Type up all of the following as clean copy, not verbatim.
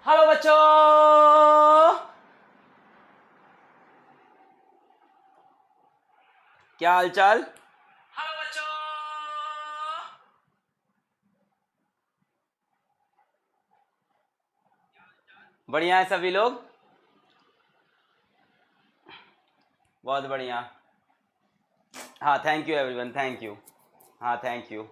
Hello बच्चों, क्या हालचाल। हेलो बच्चों, बढ़िया है सभी लोग। बहुत बढ़िया। हाँ, thank you everyone, thank you. हाँ, thank you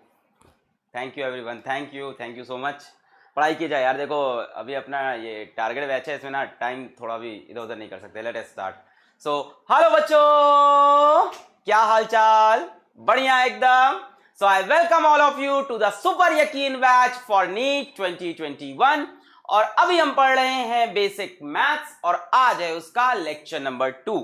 everyone, thank you so much. पढ़ाई की जाए यार। देखो, अभी अपना ये टारगेट बैच है, इसमें ना टाइम थोड़ा भी इधर उधर नहीं कर सकते। Let us start. So hello बच्चों, क्या हाल चाल। बढ़िया एकदम। So I welcome all of you to the super Yakeen batch for NEET 2021। और अभी हम पढ़ रहे हैं बेसिक मैथ्स और आज है उसका लेक्चर नंबर 2।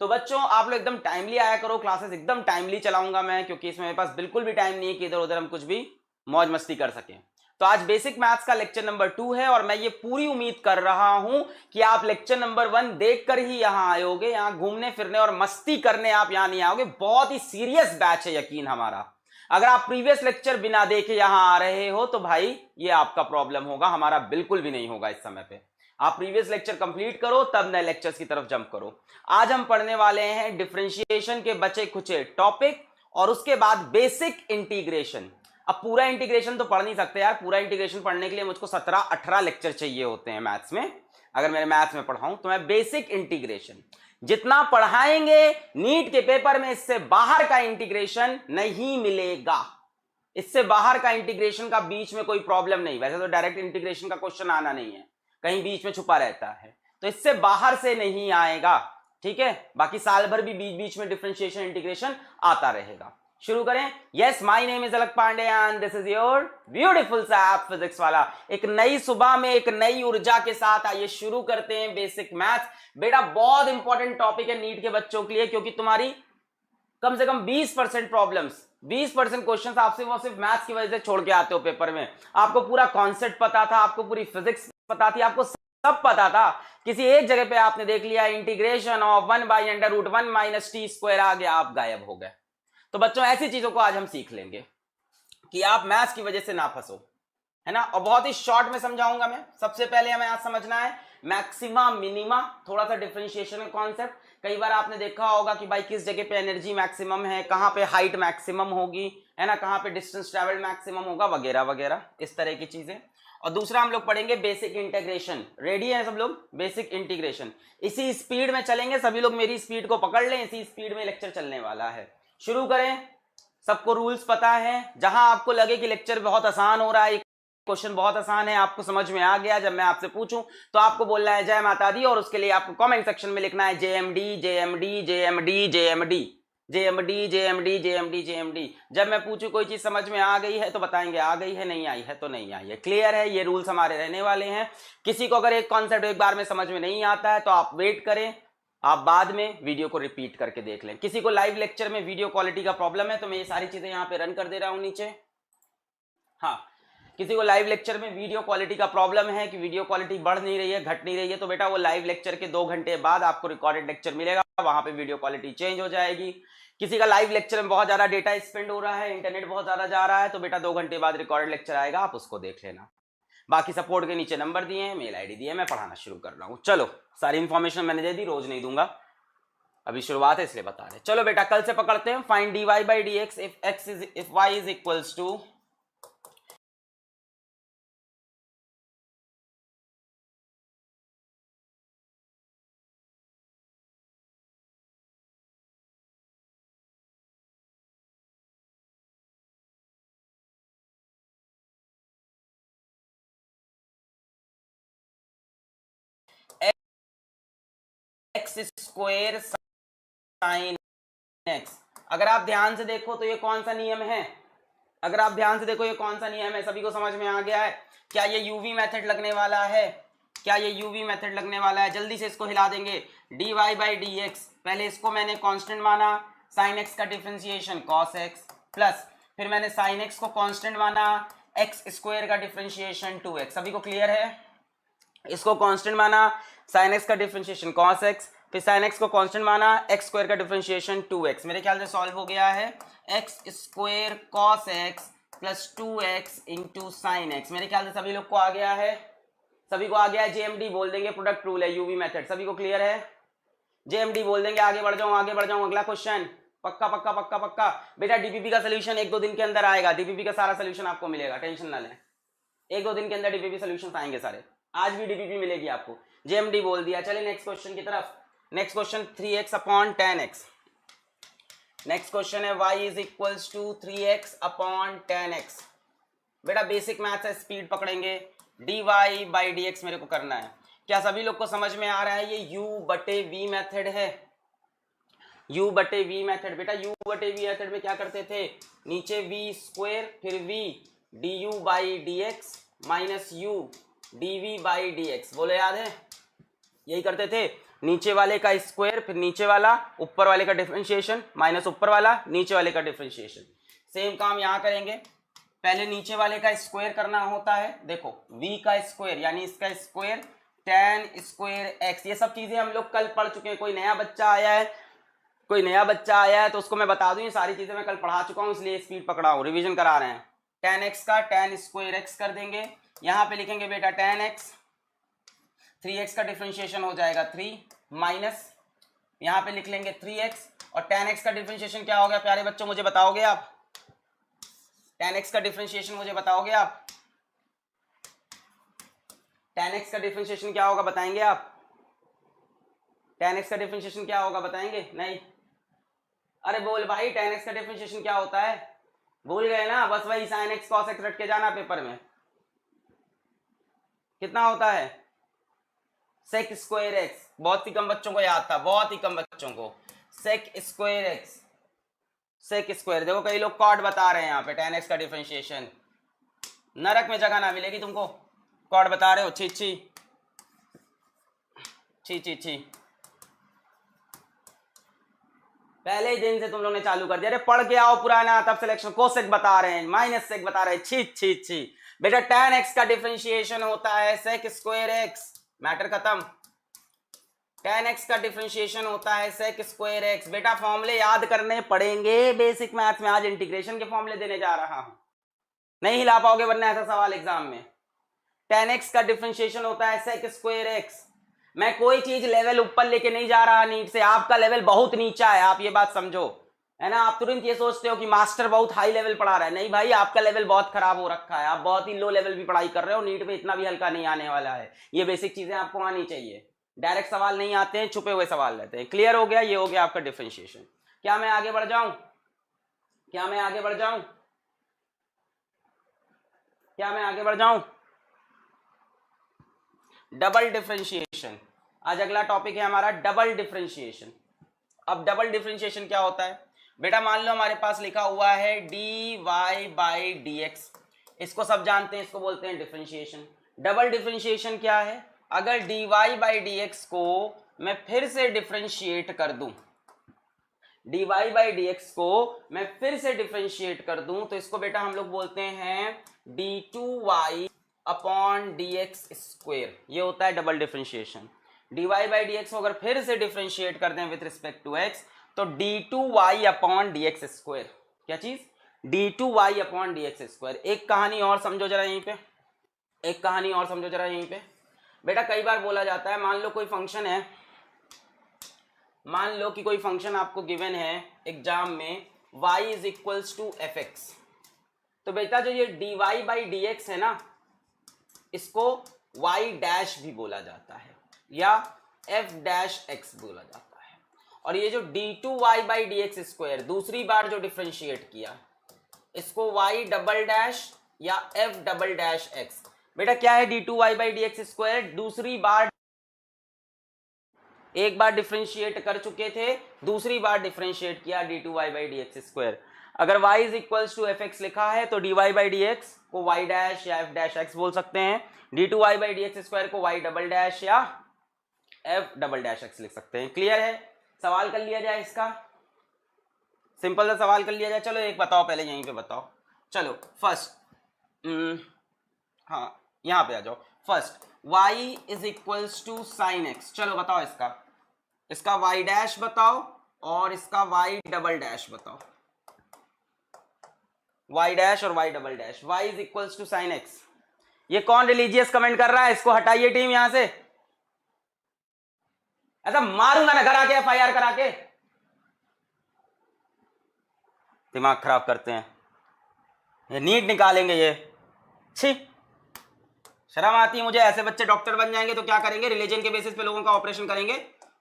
तो बच्चों, आप लोग एकदम टाइमली आया करो, क्लासेस एकदम टाइमली चलाऊंगा मैं, क्योंकि इसमें मेरे पास बिल्कुल भी टाइम नहीं है कि इधर उधर हम कुछ भी मौज मस्ती कर सकें। तो आज बेसिक मैथ्स का लेक्चर नंबर 2 है और मैं ये पूरी उम्मीद कर रहा हूं कि आप लेक्चर नंबर 1 देखकर ही यहां आयोगे। यहां घूमने फिरने और मस्ती करने आप यहां नहीं आओगे। बहुत ही सीरियस बैच है यकीन हमारा। अगर आप प्रीवियस लेक्चर बिना देखे यहां आ रहे हो तो भाई ये आपका प्रॉब्लम होगा, हमारा बिल्कुल भी नहीं होगा इस समय पे। आप प्रीवियस लेक्चर कंप्लीट करो तब नए लेक्चर्स की तरफ जंप करो। आज हम पढ़ने वाले हैं डिफरेंशिएशन के बचे खुचे टॉपिक और उसके बाद बेसिक इंटीग्रेशन। अब पूरा इंटीग्रेशन तो पढ़ नहीं सकते यार। पूरा इंटीग्रेशन पढ़ने के लिए मुझको 17-18 लेक्चर चाहिए होते हैं मैथ्स में। अगर मेरे मैथ्स में पढ़ाऊं तो मैं बेसिक इंटीग्रेशन जितना पढ़ाएंगे नीट के पेपर में इससे बाहर का इंटीग्रेशन नहीं मिलेगा। इससे बाहर का इंटीग्रेशन का बीच में कोई प्रॉब्लम नहीं। वैसे तो डायरेक्ट इंटीग्रेशन का क्वेश्चन आना नहीं है, कहीं बीच में छुपा रहता है, तो इससे बाहर से नहीं आएगा। ठीक है, बाकी साल भर भी बीच बीच में डिफरेंशिएशन इंटीग्रेशन आता रहेगा। शुरू करें। Yes, my name is Alakh Pandey and this is your beautiful सा ऐप फिजिक्स वाला। एक नई सुबह में एक नई ऊर्जा के साथ आइए शुरू करते हैं बेसिक मैथ्स। बेटा बहुत इंपॉर्टेंट टॉपिक है नीट के बच्चों के लिए, क्योंकि तुम्हारी कम से कम 20% प्रॉब्लम्स, 20% क्वेश्चंस आपसे वो सिर्फ मैथ्स की वजह से छोड़ के आते हो पेपर में। आपको पूरा कॉन्सेप्ट पता था, आपको पूरी फिजिक्स पता थी, आपको सब पता था। किसी एक जगह पे आपने देख लिया integration of 1/√1 minus T square आ गया, आप गायब हो गए। तो बच्चों ऐसी चीजों को आज हम सीख लेंगे कि आप मैथ्स की वजह से ना फंसो, है ना। और बहुत ही शॉर्ट में समझाऊंगा मैं। सबसे पहले हमें आज समझना है मैक्सिमा मिनिमा, थोड़ा सा डिफरेंशिएशन का कॉन्सेप्ट। कई बार आपने देखा होगा कि भाई किस जगह पे एनर्जी मैक्सिमम है, कहां पे हाइट मैक्सिमम होगी, है ना, कहां पे डिस्टेंस ट्रेवल मैक्सिमम होगा, वगैरह वगैरह इस तरह की चीजें। और दूसरा हम लोग पढ़ेंगे बेसिक इंटीग्रेशन। रेडी है सब लोग? बेसिक इंटीग्रेशन इसी स्पीड में चलेंगे, सभी लोग मेरी स्पीड को पकड़ लें, इसी स्पीड में लेक्चर चलने वाला है। शुरू करें। सबको रूल्स पता है। जहां आपको लगे कि लेक्चर बहुत आसान हो रहा है, क्वेश्चन बहुत आसान है, आपको समझ में आ गया, जब मैं आपसे पूछूं तो आपको बोलना है जय माता दी, और उसके लिए आपको कमेंट सेक्शन में लिखना है JMD JMD JMD JMD JMD JMD JMD JMD. जब मैं पूछूं कोई चीज समझ में आ गई है तो बताएंगे आ गई है, नहीं आई है तो नहीं आई है। क्लियर है? ये रूल्स हमारे रहने वाले हैं। किसी को अगर एक कॉन्सेप्ट एक बार में समझ में नहीं आता है तो आप वेट करें, आप बाद में वीडियो को रिपीट करके देख लें। किसी को लाइव लेक्चर में वीडियो क्वालिटी का प्रॉब्लम है तो मैं ये सारी चीजें यहां पे रन कर दे रहा हूं नीचे। हाँ, किसी को लाइव लेक्चर में वीडियो क्वालिटी का प्रॉब्लम है कि वीडियो क्वालिटी बढ़ नहीं रही है, घट नहीं रही है, तो बेटा वो लाइव लेक्चर के 2 घंटे बाद आपको रिकॉर्डेड लेक्चर मिलेगा, वहां पे वीडियो क्वालिटी चेंज हो जाएगी। किसी का लाइव लेक्चर में बहुत ज्यादा डेटा स्पेंड हो रहा है, इंटरनेट बहुत ज्यादा जा रहा है, तो बेटा 2 घंटे बाद रिकॉर्डेड लेक्चर आएगा, आप उसको देख लेना। बाकी सपोर्ट के नीचे नंबर दिए हैं, मेल आईडी दी है, मैं पढ़ाना शुरू कर रहा हूँ। चलो, सारी इंफॉर्मेशन मैंने दे दी, रोज नहीं दूंगा, अभी शुरुआत है इसलिए बता रहे। चलो बेटा कल से पकड़ते हैं। Find dy by dx if y is equals to x square sine x। अगर आप ध्यान से देखो तो ये कौन सा नियम है? अगर आप ध्यान से देखो ये कौन सा नियम है? सभी को समझ में आ गया है? क्या ये यूवी मेथड लगने वाला है? क्या ये यूवी मेथड लगने वाला है? जल्दी से इसको हिला देंगे। dy by dx, पहले इसको मैंने कांस्टेंट माना, sin x का डिफरेंशिएशन cos x, प्लस फिर मैंने sin x को कांस्टेंट माना, x स्क्वायर का डिफरेंशिएशन 2x। सभी को क्लियर है? इसको कांस्टेंट माना, sin x का डिफरेंशिएशन cos x, फिर sin x को कांस्टेंट माना, x स्क्वायर का डिफरेंशिएशन 2x। मेरे ख्याल से सॉल्व हो गया है। x square cos x plus 2x into sine x। मेरे ख्याल से सभी लोग को आ गया है। सभी को आ गया है? जेएमडी बोल देंगे, प्रोडक्ट रूल है, यूवी मेथड, सभी को क्लियर है? जेएमडी बोल देंगे। आगे बढ़ जाऊं, आगे बढ़ जाऊं, अगला क्वेश्चन। पक्का पक्का पक्का पक्का बेटा, डीपीपी का सोल्यूशन 1-2 दिन के अंदर आएगा, डीपीपी का सारा सोल्यूशन आपको मिलेगा, टेंशन ना लें। 1-2 दिन के अंदर डीपीपी सोल्यूशन आएंगे सारे, आज भी डीपीपी मिलेगी आपको। जेएमडी बोल दिया, चलिए नेक्स्ट क्वेश्चन की तरफ। Next question 3x upon 10x। Next question है y is equals to 3x upon 10x। बेटा बेसिक मैथ्स है, स्पीड पकड़ेंगे। dy बाई dx मेरे को करना है। क्या सभी लोग को समझ में आ रहा है? ये u बटे v मेथड है, u बटे v मेथड। बेटा u बटे v मेथड में क्या करते थे? नीचे v स्क्वायर फिर v du by dx minus u dv by dx, बोलो याद है? यही करते थे, नीचे वाले का स्क्वायर फिर नीचे वाला, ऊपर वाले का डिफरेंशिएशन माइनस ऊपर वाला, नीचे वाले का डिफरेंशिएशन। सेम काम यहां करेंगे, पहले नीचे वाले का स्क्वायर करना होता है। देखो v का स्क्वायर यानी इसका स्क्वायर tan स्क्वायर x, ये सब चीजें हम लोग कल पढ़ चुके हैं। कोई नया बच्चा आया है, कोई नया बच्चा आया है तो उसको मैं बता दूं, ये सारी चीजें मैं कल पढ़ा चुका हूं, इसलिए स्पीड पकड़ा हूं, रिवीजन करा रहे हैं। tan x का tan स्क्वायर x कर देंगे, यहां पे लिखेंगे बेटा tan x, 3x का डिफरेंशिएशन हो जाएगा 3 माइनस यहां पे लिख लेंगे 3x, और tan x का डिफरेंशिएशन क्या हो गया प्यारे बच्चों, मुझे बताओगे आप? tan x का डिफरेंशिएशन मुझे बताओगे आप? tan x का डिफरेंशिएशन क्या होगा बताएंगे आप? tan x का डिफरेंशिएशन क्या होगा बताएंगे? नहीं, अरे बोल भाई, tan x का डिफरेंशिएशन क्या होता है? भूल गए ना? बस वही sin x cos x रट के जाना पेपर में। कितना होता है? sec स्क्वायर x, बहुत ही कम बच्चों को याद था, बहुत ही कम बच्चों को। sec square x, sec square. देखो कई लोग कॉड बता रहे हैं यहाँ पे, tan x का डिफरेंशिएशन। नरक में जगह ना मिलेगी तुमको, कॉड बता रहे हो, छी छी छी छी छी। पहले ही दिन से तुम लोग ने चालू कर दिया, अरे पढ़ के आओ पुराना, तब सिलेक्शन कोसेक बता रहे हैं, माइनस सेक बता रहे हैं, छी छी छी। बेटा tan x का डिफरेंशिएशन होता है sec स्क्वायर x, मैटर खत्म। tan x का डिफरेंशिएशन होता है sec स्क्वायर x। बेटा फॉर्मूले याद करने पड़ेंगे बेसिक मैथ में, आज इंटीग्रेशन के फॉर्मूले देने जा रहा हूं, नहीं हिला पाओगे वरना ऐसा सवाल एग्जाम में। tan x का डिफरेंशिएशन होता है sec स्क्वायर x। मैं कोई चीज लेवल ऊपर लेके नहीं जा रहा नीट से, आपका लेवल बहुत नीचा है, आप ये बात समझो, है ना? आप तुरंत ये सोचते हो कि मास्टर बहुत हाई लेवल पढ़ा रहा है, नहीं भाई, आपका लेवल बहुत खराब हो रखा है, आप बहुत ही लो लेवल भी पढ़ाई कर रहे हो, नीट में इतना भी हल्का नहीं आने वाला है। ये बेसिक चीजें आपको आनी चाहिए, डायरेक्ट सवाल नहीं आते हैं, छुपे हुए सवाल रहते हैं। क्लियर हो गया? ये हो गया आपका डिफरेंशिएशन। क्या मैं आगे बढ़ जाऊं? क्या मैं आगे बढ़ जाऊं? क्या मैं आगे बढ़ जाऊं? डबल डिफरेंशिएशन, आज अगला टॉपिक है हमारा डबल डिफरेंशिएशन। अब डबल डिफरेंशिएशन क्या होता है? बेटा मान लो हमारे पास लिखा हुआ है dy बाई dx, इसको सब जानते हैं, इसको बोलते हैं डिफरेंशिएशन। डबल डिफरेंशिएशन क्या है? अगर dy बाई dx को मैं फिर से डिफरेंशिएट कर दूं, dy बाई dx को मैं फिर से डिफरेंशिएट कर दूं, तो इसको बेटा हम लोग बोलते हैं d2y अपॉन dx स्क्वायर। ये होता है double differentiation. dy by dx को अगर फिर से डिफरेंशिएट कर दें विथ रिस्पेक्ट टू x, तो d2y अपॉन dx स्क्वायर। क्या चीज? d2y upon dx square. एक कहानी और समझो जरा यहीं पे, एक कहानी और समझो जरा यहीं पे। बेटा कई बार बोला जाता है, मान लो कोई फंक्शन है, मान लो कि कोई फंक्शन आपको गिवन है एग्जाम में, y is equals to fx। तो बेटा जो ये dy बाई dx है ना, इसको y डैश भी बोला जाता है या f डैश x बोला जाता है। और ये जो d2y बाई dx स्क्वायर दूसरी बार जो डिफरेंशिएट किया, इसको y डबल डैश या f डबल डैश x। बेटा क्या है d2y बाई dx स्क्वायर? दूसरी बार, एक बार डिफरेंशिएट कर चुके थे, दूसरी बार डिफरेंशिएट किया d2y बाई dx स्क्वायर। अगर y is equals to fx लिखा है तो dy बाई dx को y डैश या f डैश x बोल सकते हैं, d2y बाई dx स्क्वायर को y डबल डैश या f डबल डैश x लिख सकते हैं। क्लियर है? सवाल कर लिया जाए इसका, सिंपल सा सवाल कर लिया जाए। चलो एक बताओ, पहले यहीं पे बताओ। चलो फर्स्ट, हाँ यहाँ पे आ जाओ। First y is equals to sine x। चलो बताओ इसका, इसका y डैश बताओ और इसका y डबल डैश बताओ, y डैश और y double dash. y is equals to sine x, ये कौन रिलीजियस कमेंट कर रहा है? इसको हटाइए टीम यहां से। ऐसा मारूंगा ना घर आके, एफआईआर करा के। दिमाग खराब करते हैं ये, नीट निकालेंगे ये। छी, शर्म आती है मुझे। ऐसे बच्चे डॉक्टर बन जाएंगे तो क्या करेंगे? रिलीजन के बेसिस पे लोगों का ऑपरेशन करेंगे,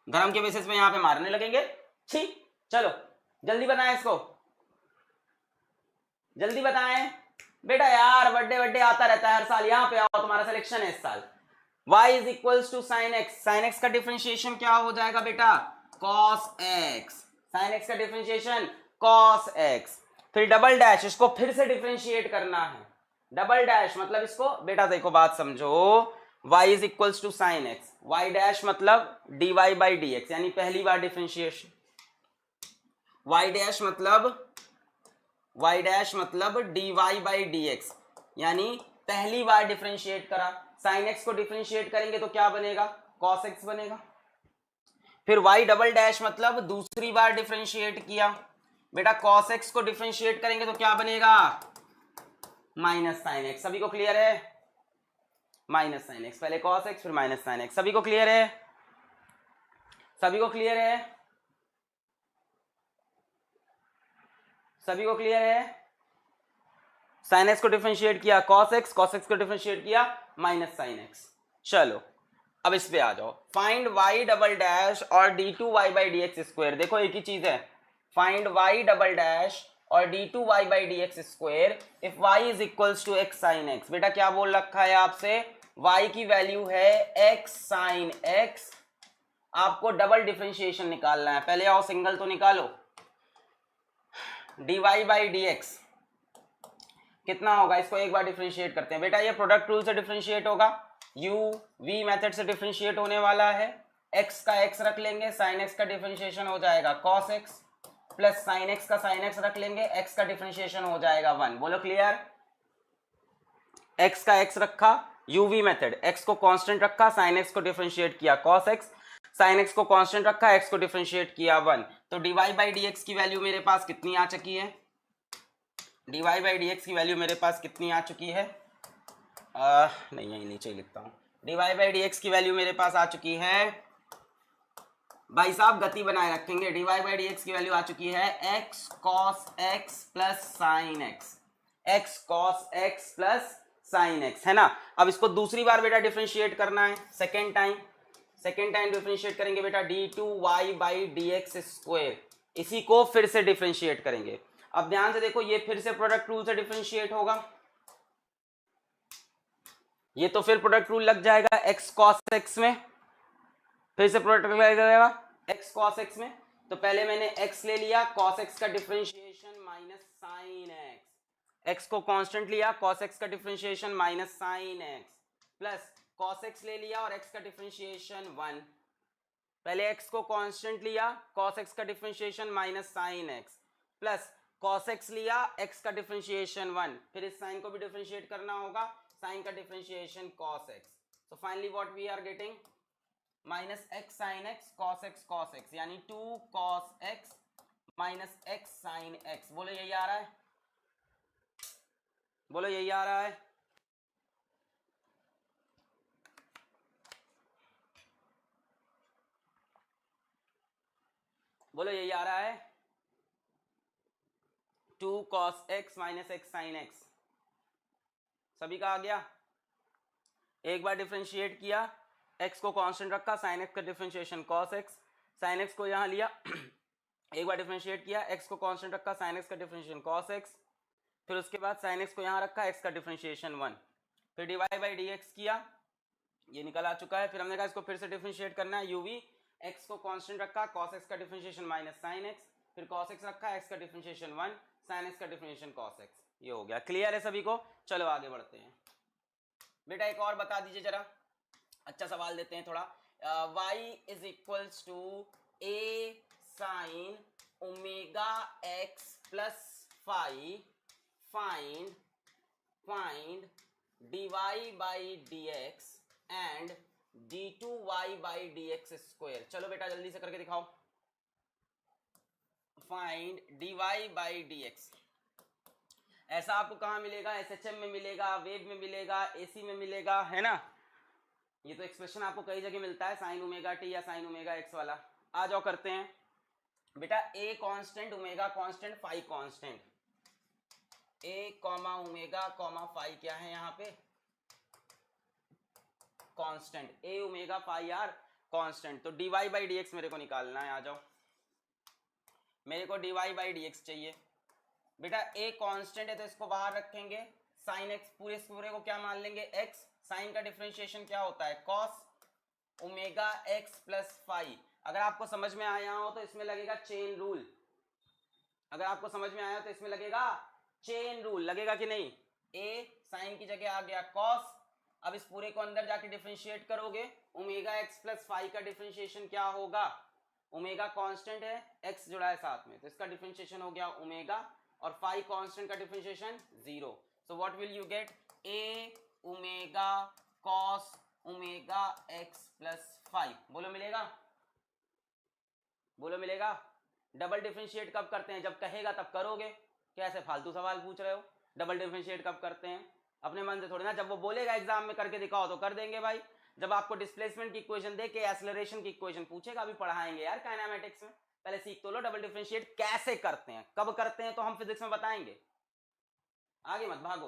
धर्म के बेसिस पे यहां पे मारने लगेंगे। छी, चलो जल्दी बताएं इसको, जल्दी बताएं बेटा। यार बर्थडे आता रहता है हर साल। यहां पे आओ, तुम्हारा सिलेक्शन है इस साल। y is equals to sine x. Sine x का डिफरेंशिएशन क्या हो जाएगा बेटा? cos x। साइन एक्स का डिफरेंशिएशन cos x। फिर डबल डैश, इसको फिर से डिफरेंशिएट करना है। डबल डैश मतलब इसको बेटा देखो बात समझो, y is equals to sine x, y dash मतलब dy बाई डी एक्स, यानी पहली बार डिफरेंशिएशन। y डैश मतलब dy बाई डी एक्स, यानी पहली बार डिफरेंशिएट करा। साइन एक्स को डिफरेंशिएट करेंगे तो क्या बनेगा? cos x बनेगा। फिर y डबल डैश मतलब दूसरी बार डिफरेंशिएट किया बेटा, cos x को डिफरेंशिएट करेंगे तो क्या बनेगा? Minus sine x. सभी को क्लियर है? माइनस साइन एक्स, पहले cos x फिर माइनस साइन एक्स। सभी को क्लियर है? सभी को क्लियर है? सभी को क्लियर है? साइन एक्स को डिफरेंशिएट किया cos x को डिफरेंशिएट किया माइनस साइन एक्स। चलो अब इस पे आ जाओ। फाइंड y डबल डैश और d2y by D x square. देखो एक ही चीज है, फाइंड y डबल डैश और d2y by D x square if y is equals to x sine x। बेटा क्या बोल रखा है आपसे? y की वैल्यू है x साइन x। आपको डबल डिफरेंशिएशन निकालना है। पहले आओ सिंगल तो निकालो। dy बाई डी एक्स कितना होगा? इसको एक बार डिफरेंशिएट करते हैं बेटा। ये प्रोडक्ट रूल से डिफरेंशिएट होगा, u v मेथड से डिफरेंशिएट होने वाला है। x का x रख लेंगे, साइन x का डिफरेंशिएशन हो जाएगा cos x, plus sign x का साइन x रख लेंगे, x का डिफरेंशिएशन हो जाएगा 1। बोलो क्लियर? x का x रखा, u v मेथड, x को कांस्टेंट रखा, साइन x को डिफरेंशिएट किया cos x, साइन x को कांस्टेंट रखा, x को डिफरेंशिएट किया 1। तो dy बाई डी एक्स की वैल्यू मेरे पास कितनी आ चुकी है? dy बाई डी एक्स की वैल्यू मेरे पास कितनी आ चुकी है? नहीं यहीं नीचे ही लिखता हूं। dy बाई डी एक्स की वैल्यू मेरे पास आ चुकी है, भाई साहब गति बनाए रखेंगे। dy बाई डी एक्स की वैल्यू आ चुकी है x cos x plus sign x, x cos x plus sign x, है ना। अब इसको दूसरी बार बेटा डिफरेंशिएट करना है, सेकेंड टाइम डिफरेंशिएट करेंगे बेटा d2y by D x square. इसी को फिर से डिफरेंशिएट करेंगे। अब ध्यान से देखो, ये फिर से प्रोडक्ट रूल से डिफरेंशिएट होगा, ये तो फिर प्रोडक्ट रूल लग जाएगा x cos x में, फिर से प्रोडक्ट रूल लग जाएगा x cos x में। तो पहले मैंने x ले लिया, cos x का differentiation minus sine x, x को कांस्टेंट लिया, cos x का differentiation minus sine x, plus cos x ले लिया और x का डिफरेंशिएशन 1। पहले x को कांस्टेंट लिया, cos x का differentiation minus sine x, plus cos x लिया, x का डिफरेंशिएशन 1। फिर इस साइन को भी डिफरेंशिएट करना होगा, साइन का differentiation cos x। So finally what we are getting? Minus x sine x cos x, यानी 2 cos x minus x sine x। बोलो यही आ रहा है? बोलो यही आ रहा है? बोलो यही आ रहा है? 2 cos x minus x sine x। सभी का आ गया? एक बार डिफरेंशिएट किया, x को कांस्टेंट रखा, साइन x का differentiation cos x, sine x को यहां लिया एक बार डिफरेंशिएट किया, x को कांस्टेंट रखा, साइन x का डिफरेंशिएशन cos x, फिर उसके बाद साइन x को यहां रखा, x का डिफरेंशिएशन 1, फिर dy बाई डी एक्स किया, ये निकल आ चुका है। फिर हमने कहा इसको फिर से डिफरेंशिएट करना है, uv, x को कांस्टेंट रखा, cos x का डिफरेंशिएशन माइनस साइन x, फिर cos x रखा, x का डिफरेंशिएशन 1, साइन x का डिफरेंशिएशन cos x। ये हो गया। क्लियर है सभी को? चलो आगे बढ़ते हैं बेटा। एक और बता दीजिए जरा, अच्छा सवाल देते हैं थोड़ा। y is equals to a sine omega x plus phi, find dy by D x and d2y by D x square. चलो बेटा जल्दी से करके दिखाओ। Find dy by D x ऐसा आपको कहाँ मिलेगा, एसएचएम में मिलेगा, वेव में मिलेगा, एसी में मिलेगा, है ना। ये तो एक्सप्रेशन आपको कई जगह मिलता है, साइन ओमेगा टी या साइन ओमेगा एक्स वाला। आ जाओ करते हैं बेटा, a constant, omega constant, phi constant. A comma omega comma phi क्या है यहाँ पे, constant. A omega phi are constant. तो डीवाई बाई डी एक्स मेरे को निकालना है। आ जाओ, मेरे को डीवाई बाई डी एक्स चाहिए बेटा। ए कांस्टेंट है तो इसको बाहर रखेंगे, साइन एक्स पूरे को क्या मान लेंगे, एक्स। साइन का डिफरेंशिएशन क्या होता है, cos omega x plus phi. अगर आपको समझ में आया हो तो इसमें लगेगा चेन रूल। अगर आपको समझ में आया हो तो इसमें लगेगा चेन रूल, लगेगा कि नहीं। ए साइन की जगह आ गया कॉस। अब इस पूरे को अंदर जाके डिफरेंशिएट करोगे, ओमेगा एक्स प्लस फाई का डिफरेंशिएशन क्या होगा, ओमेगा कांस्टेंट है, एक्स जुड़ा है साथ में, तो इसका डिफरेंशिएशन हो गया ओमेगा, और फाई कांस्टेंट का differentiation 0। So what will you get, a omega cos omega x plus phi. बोलो मिलेगा, बोलो मिलेगा। डबल डिफरेंशिएट कब करते हैं, जब कहेगा तब करोगे। कैसे फालतू सवाल पूछ रहे हो, डबल डिफरेंशिएट कब करते हैं, अपने मन से थोड़ी ना। जब वो बोलेगा एग्जाम में करके दिखाओ तो कर देंगे भाई। जब आपको डिस्प्लेसमेंट की इक्वेशन दे के एक्सेलरेशन की इक्वेशन पूछेगा, अभी पढ़ाएंगे यार काइनेमेटिक्स में, पहले सीख तो लो डबल डिफरेंशिएट कैसे करते हैं, कब करते हैं तो हम फिजिक्स में बताएंगे। आगे मत भागो,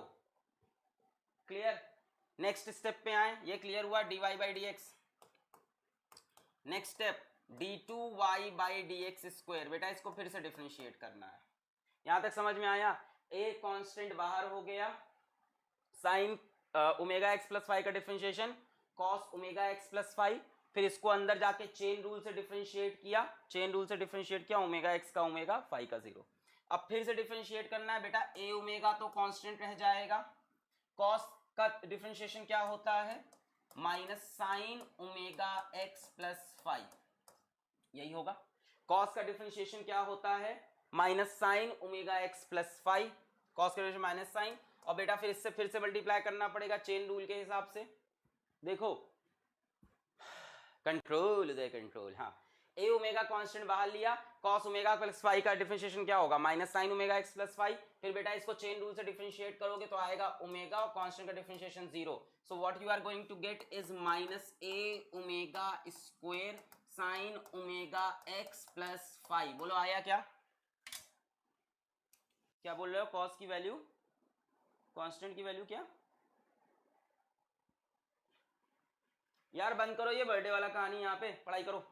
क्लियर। नेक्स्ट स्टेप पे आए, ये क्लियर हुआ dy by D x. Next step d2y by D x square. बेटा इसको फिर से डिफरेंशिएट करना है, यहां तक समझ में आया। ए कांस्टेंट बाहर हो गया, sine omega x plus five का differentiation cos omega x plus five, फिर इसको अंदर जाके चेन रूल से डिफरेंशिएट किया, चेन रूल से डिफरेंशिएट किया, ओमेगा एक्स का ओमेगा, फाइव का 0। अब फिर से डिफरेंशिएट करना है बेटा, ए ओमेगा तो कांस्टेंट रह जाएगा, कॉस का डिफरेंशिएशन क्या होता है, minus sign omega x plus five, यही होगा। कॉस का डिफरेंशिएशन क्या होता है, minus sign omega x plus five, cos का डिफरेंशिएशन माइनस साइन। और बेटा फिर इससे फिर से मल्टीप्लाई करना पड़ेगा चेन रूल के हिसाब से। देखो कंट्रोल दे कंट्रोल, हाँ। ए ओमेगा कांस्टेंट बाहर लिया, कॉस ओमेगा प्लस फाइव का डिफरेंशिएशन क्या होगा, minus sign omega x plus five. फिर बेटा इसको चेन रूल से डिफरेंशिएट करोगे तो आएगा ओमेगा और कांस्टेंट का differentiation 0। So what you are going to get is minus A omega square sine omega x plus five. बोलो आया क्या, क्या बोल रहे हो, कॉस की वैल्यू, कांस्टेंट की वैल्यू क्या। यार बंद करो ये बर्थडे वाला कहानी, यहाँ पे पढ़ाई करो।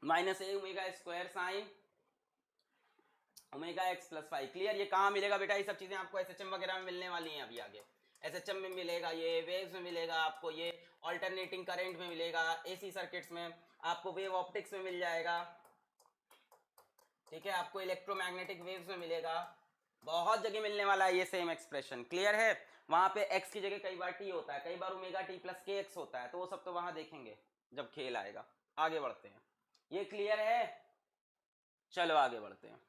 माइनस ए omega square sine omega x plus five, clear. ये कहाँ मिलेगा बेटा, ये सब चीजें आपको एसएचएम वगैरह में मिलने वाली हैं अभी आगे। एसएचएम में मिलेगा, ये वेव्स में मिलेगा आपको, ये ऑल्टरनेटिंग करंट में मिलेगा, एसी सर्किट्स में आपको, वेव ऑप्टिक्स में मिल जाएगा, ठीक है, आपको इलेक्ट्रोमैग्नेटिक वेव्स में मिलेगा, बहुत जगह मिलने वाला है ये सेम एक्सप्रेशन, क्लियर है। वहां पे एक्स की जगह कई बार टी होता है, कई बार ओमेगा टी प्लस के एक्स होता है, तो वो सब तो वहां देखेंगे जब खेल आएगा। आगे बढ़ते हैं, ये क्लियर है, चलो आगे बढ़ते हैं।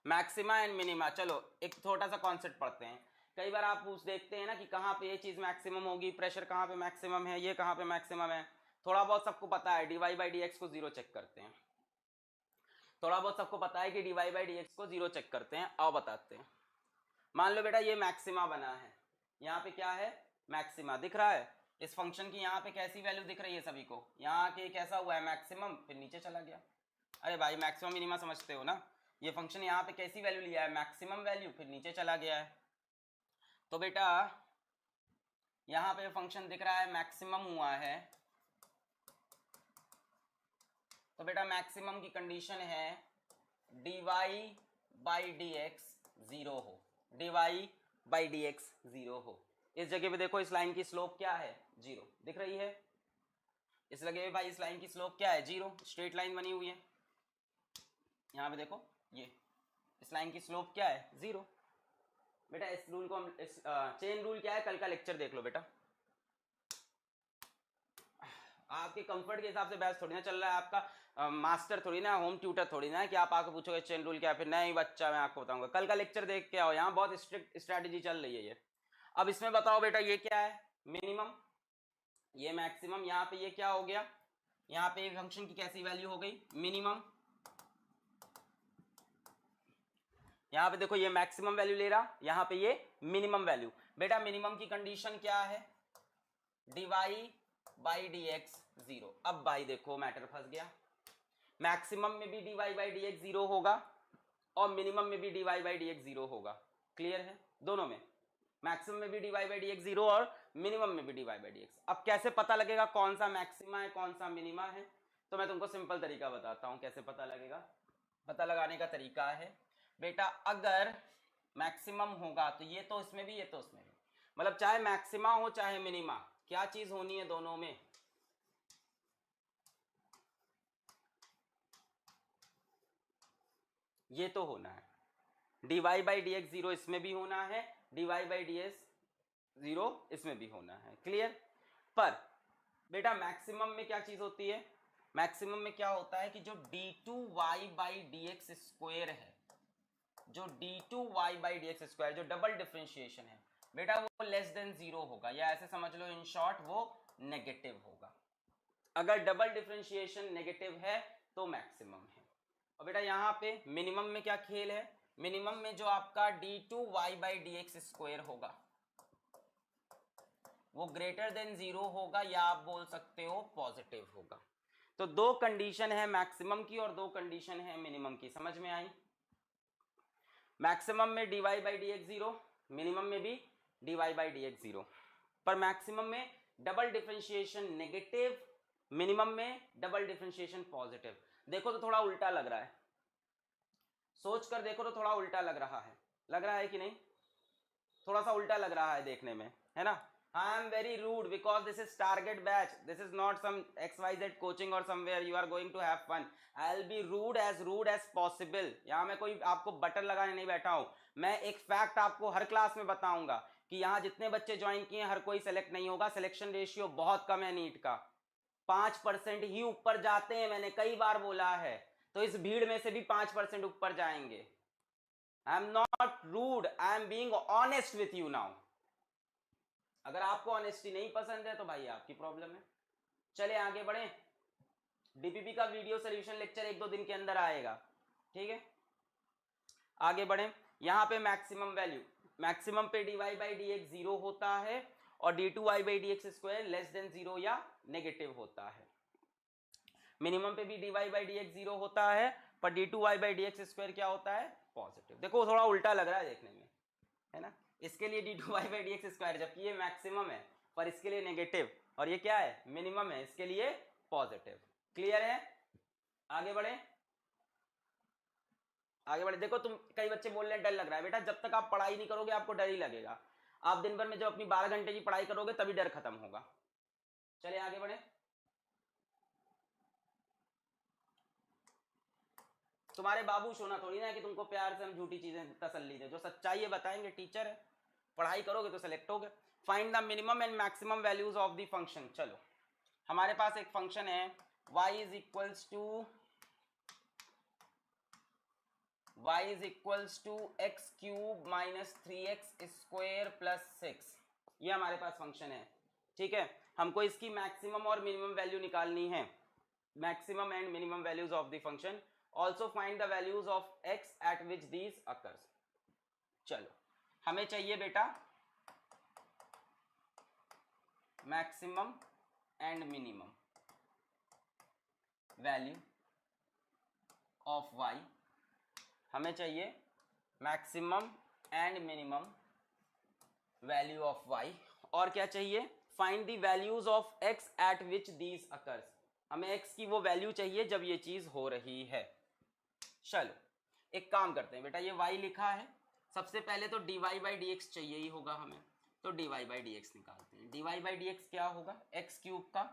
मैक्सिमा एंड मिनिमा, चलो एक छोटा सा कॉन्सेप्ट पढ़ते हैं। कई बार आप पूछ देखते हैं ना कि कहाँ पे ये चीज मैक्सिमम होगी, प्रेशर कहाँ पे मैक्सिमम है, ये कहाँ पे मैक्सिमम है, थोड़ा बहुत सबको पता है। D Y by D x को 0 चेक करते हैं, थोड़ा बहुत सबको पता है कि d Y by D x को 0 चेक करते हैं। आओ बताते हैं। मान लो बेटा ये मैक्सिमा बना है, यहाँ पे क्या है, मैक्सिमा दिख रहा है। इस फंक्शन की यहाँ पे कैसी वैल्यू दिख रही है सभी को, यहाँ के कैसा हुआ है मैक्सिमम, फिर नीचे चला गया। अरे भाई मैक्सिमम मिनिमा समझते हो ना, ये फंक्शन यहाँ पे कैसी वैल्यू लिया है, मैक्सिमम वैल्यू, फिर नीचे चला गया है। तो बेटा यहाँ पे फंक्शन दिख रहा है मैक्सिमम हुआ है, तो बेटा मैक्सिमम की कंडीशन है dy बाई डी एक्स 0 हो, dy बाई डी एक्स 0 हो। इस जगह पे देखो इस लाइन की स्लोप क्या है, 0 दिख रही है। इस जगह पे भाई इस लाइन की स्लोप क्या है, 0, स्ट्रेट लाइन बनी हुई है। यहाँ पे देखो ये इस लाइन की स्लोप क्या है, 0। बेटा इस रूल को हम चेन रूल क्या है, कल का लेक्चर देख लो बेटा। आपके कंफर्ट के हिसाब से बैच थोड़ी ना चल रहा है, आपका मास्टर थोड़ी ना, होम ट्यूटर थोड़ी ना है कि आप आके पूछोगे चेन रूल क्या है, फिर नहीं बच्चा मैं आपको बताऊंगा। कल का लेक्चर देख के आओ, यहाँ बहुत स्ट्रिक्ट स्ट्रैटेजी चल रही है ये। अब इसमें बताओ बेटा ये क्या है, मिनिमम, ये मैक्सिमम, यहाँ पे ये क्या हो गया, यहाँ पे फंक्शन की कैसी वैल्यू हो गई, मिनिमम। यहाँ पे देखो ये मैक्सिमम वैल्यू ले रहा, यहाँ पे ये मिनिमम वैल्यू। बेटा मिनिमम की कंडीशन क्या है, dy by D x zero. अब भाई देखो मैटर फंस गया, मैक्सिमम में भी dy by D x zero होगा और मिनिमम में भी dy by D x zero होगा। क्लियर है, दोनों में, मैक्सिमम में भी dy by D x zero और मिनिमम में भी dy बाई डी एक्स। अब कैसे पता लगेगा कौन सा मैक्सिमा है कौन सा मिनिमा है, तो मैं तुमको सिंपल तरीका बताता हूं कैसे पता लगेगा। पता लगाने का तरीका है बेटा, अगर मैक्सिमम होगा तो ये तो इसमें भी ये तो उसमें भी, मतलब चाहे मैक्सिमा हो चाहे मिनिमा, क्या चीज होनी है दोनों में, ये तो होना है। dy by D x zero इसमें भी होना है, dy by D x zero इसमें भी होना है। क्लियर। पर बेटा मैक्सिमम में क्या चीज होती है, मैक्सिमम में क्या होता है कि जो d2y by D x square है, जो d2y by D x square जो डबल डिफरेंशिएशन है बेटा, वो लेस देन जीरो होगा, या ऐसे समझ लो इन शॉर्ट वो नेगेटिव होगा। अगर डबल डिफरेंशिएशन नेगेटिव है तो मैक्सिमम है। और बेटा यहाँ पे मिनिमम में क्या खेल है, मिनिमम में जो आपका d2y by D x square होगा वो ग्रेटर देन जीरो होगा, या आप बोल सकते हो पॉजिटिव होगा। तो दो कंडीशन है मैक्सिमम की और दो कंडीशन है मिनिमम की, समझ में आई। मैक्सिमम में dy by D x zero, minimum में भी dy by D x zero. पर मैक्सिमम में डबल डिफरेंशिएशन नेगेटिव, मिनिमम में डबल डिफरेंशिएशन पॉजिटिव। देखो तो थोड़ा उल्टा लग रहा है, सोच कर देखो तो थोड़ा उल्टा लग रहा है कि नहीं, थोड़ा सा उल्टा लग रहा है देखने में, है ना। I am very rude because this is target batch. This is not some XYZ coaching or somewhere you are going to have fun. I'll be rude as possible. यहाँ मैं कोई आपको बटर लगाने नहीं बैठा हूँ, मैं एक फैक्ट आपको हर क्लास में बताऊंगा कि यहाँ जितने बच्चे ज्वाइन किए हर कोई सेलेक्ट नहीं होगा। सिलेक्शन रेशियो बहुत कम है नीट का, 5% ही ऊपर जाते हैं, मैंने कई बार बोला है। तो इस भीड़ में से भी 5% ऊपर जाएंगे। I am not rude, I am being honest with you now. अगर आपको ऑनेस्टी नहीं पसंद है तो भाई आपकी प्रॉब्लम है। चले आगे बढ़े, डीपीपी का वीडियो सोल्यूशन लेक्चर 1-2 दिन के अंदर आएगा, ठीक है। आगे बढ़े, यहां पे मैक्सिमम वैल्यू, मैक्सिमम पे dy by D x zero होता है और d2y by D x square less than zero या नेगेटिव होता है। मिनिमम पे भी dy by D x zero होता है पर d2y by D x square क्या होता है, पॉजिटिव। देखो थोड़ा उल्टा लग रहा है देखने में, है ना। इसके लिए d2y by D x square, जबकि ये मैक्सिमम है, पर इसके लिए नेगेटिव, और ये क्या है, मिनिमम है, इसके लिए पॉजिटिव। क्लियर है। आगे बढ़े, आगे बढ़े। देखो तुम, कई बच्चे बोल रहे हैं डर लग रहा है। बेटा जब तक आप पढ़ाई नहीं करोगे आपको डर ही लगेगा। आप दिन भर में जब अपनी 12 घंटे की पढ़ाई करोगे तभी डर खत्म होगा। चलिए आगे बढ़े। तुम्हारे बाबू सोना थोड़ी ना है कि तुमको प्यार से हम झूठी चीजें तसल्ली दें, जो सच्चाई है बताएंगे, टीचर है, पढ़ाई करोगे तो सेलेक्ट होगे। Find the minimum and maximum values of the function. चलो हमारे पास एक फंक्शन है y is equals to x cube minus 3x square plus 6। ये हमारे पास फंक्शन है, ठीक है। हमको इसकी मैक्सिमम और मिनिमम वैल्यू निकालनी है, maximum and minimum values of the function. Also find the values of x eight which these occurs. चलो हमें चाहिए बेटा maximum and minimum value of y, हमें चाहिए maximum and minimum value of y, और क्या चाहिए, find the values of x eight which these occurs. हमें x की वो वैल्यू चाहिए जब ये चीज हो रही है। चलो एक काम करते हैं बेटा, ये y लिखा है, सबसे पहले तो dy बाई डी एक्स चाहिए ही होगा हमें, तो dy बाई डी एक्स निकालते हैं। dy बाई डी एक्स क्या होगा, एक्स क्यूब का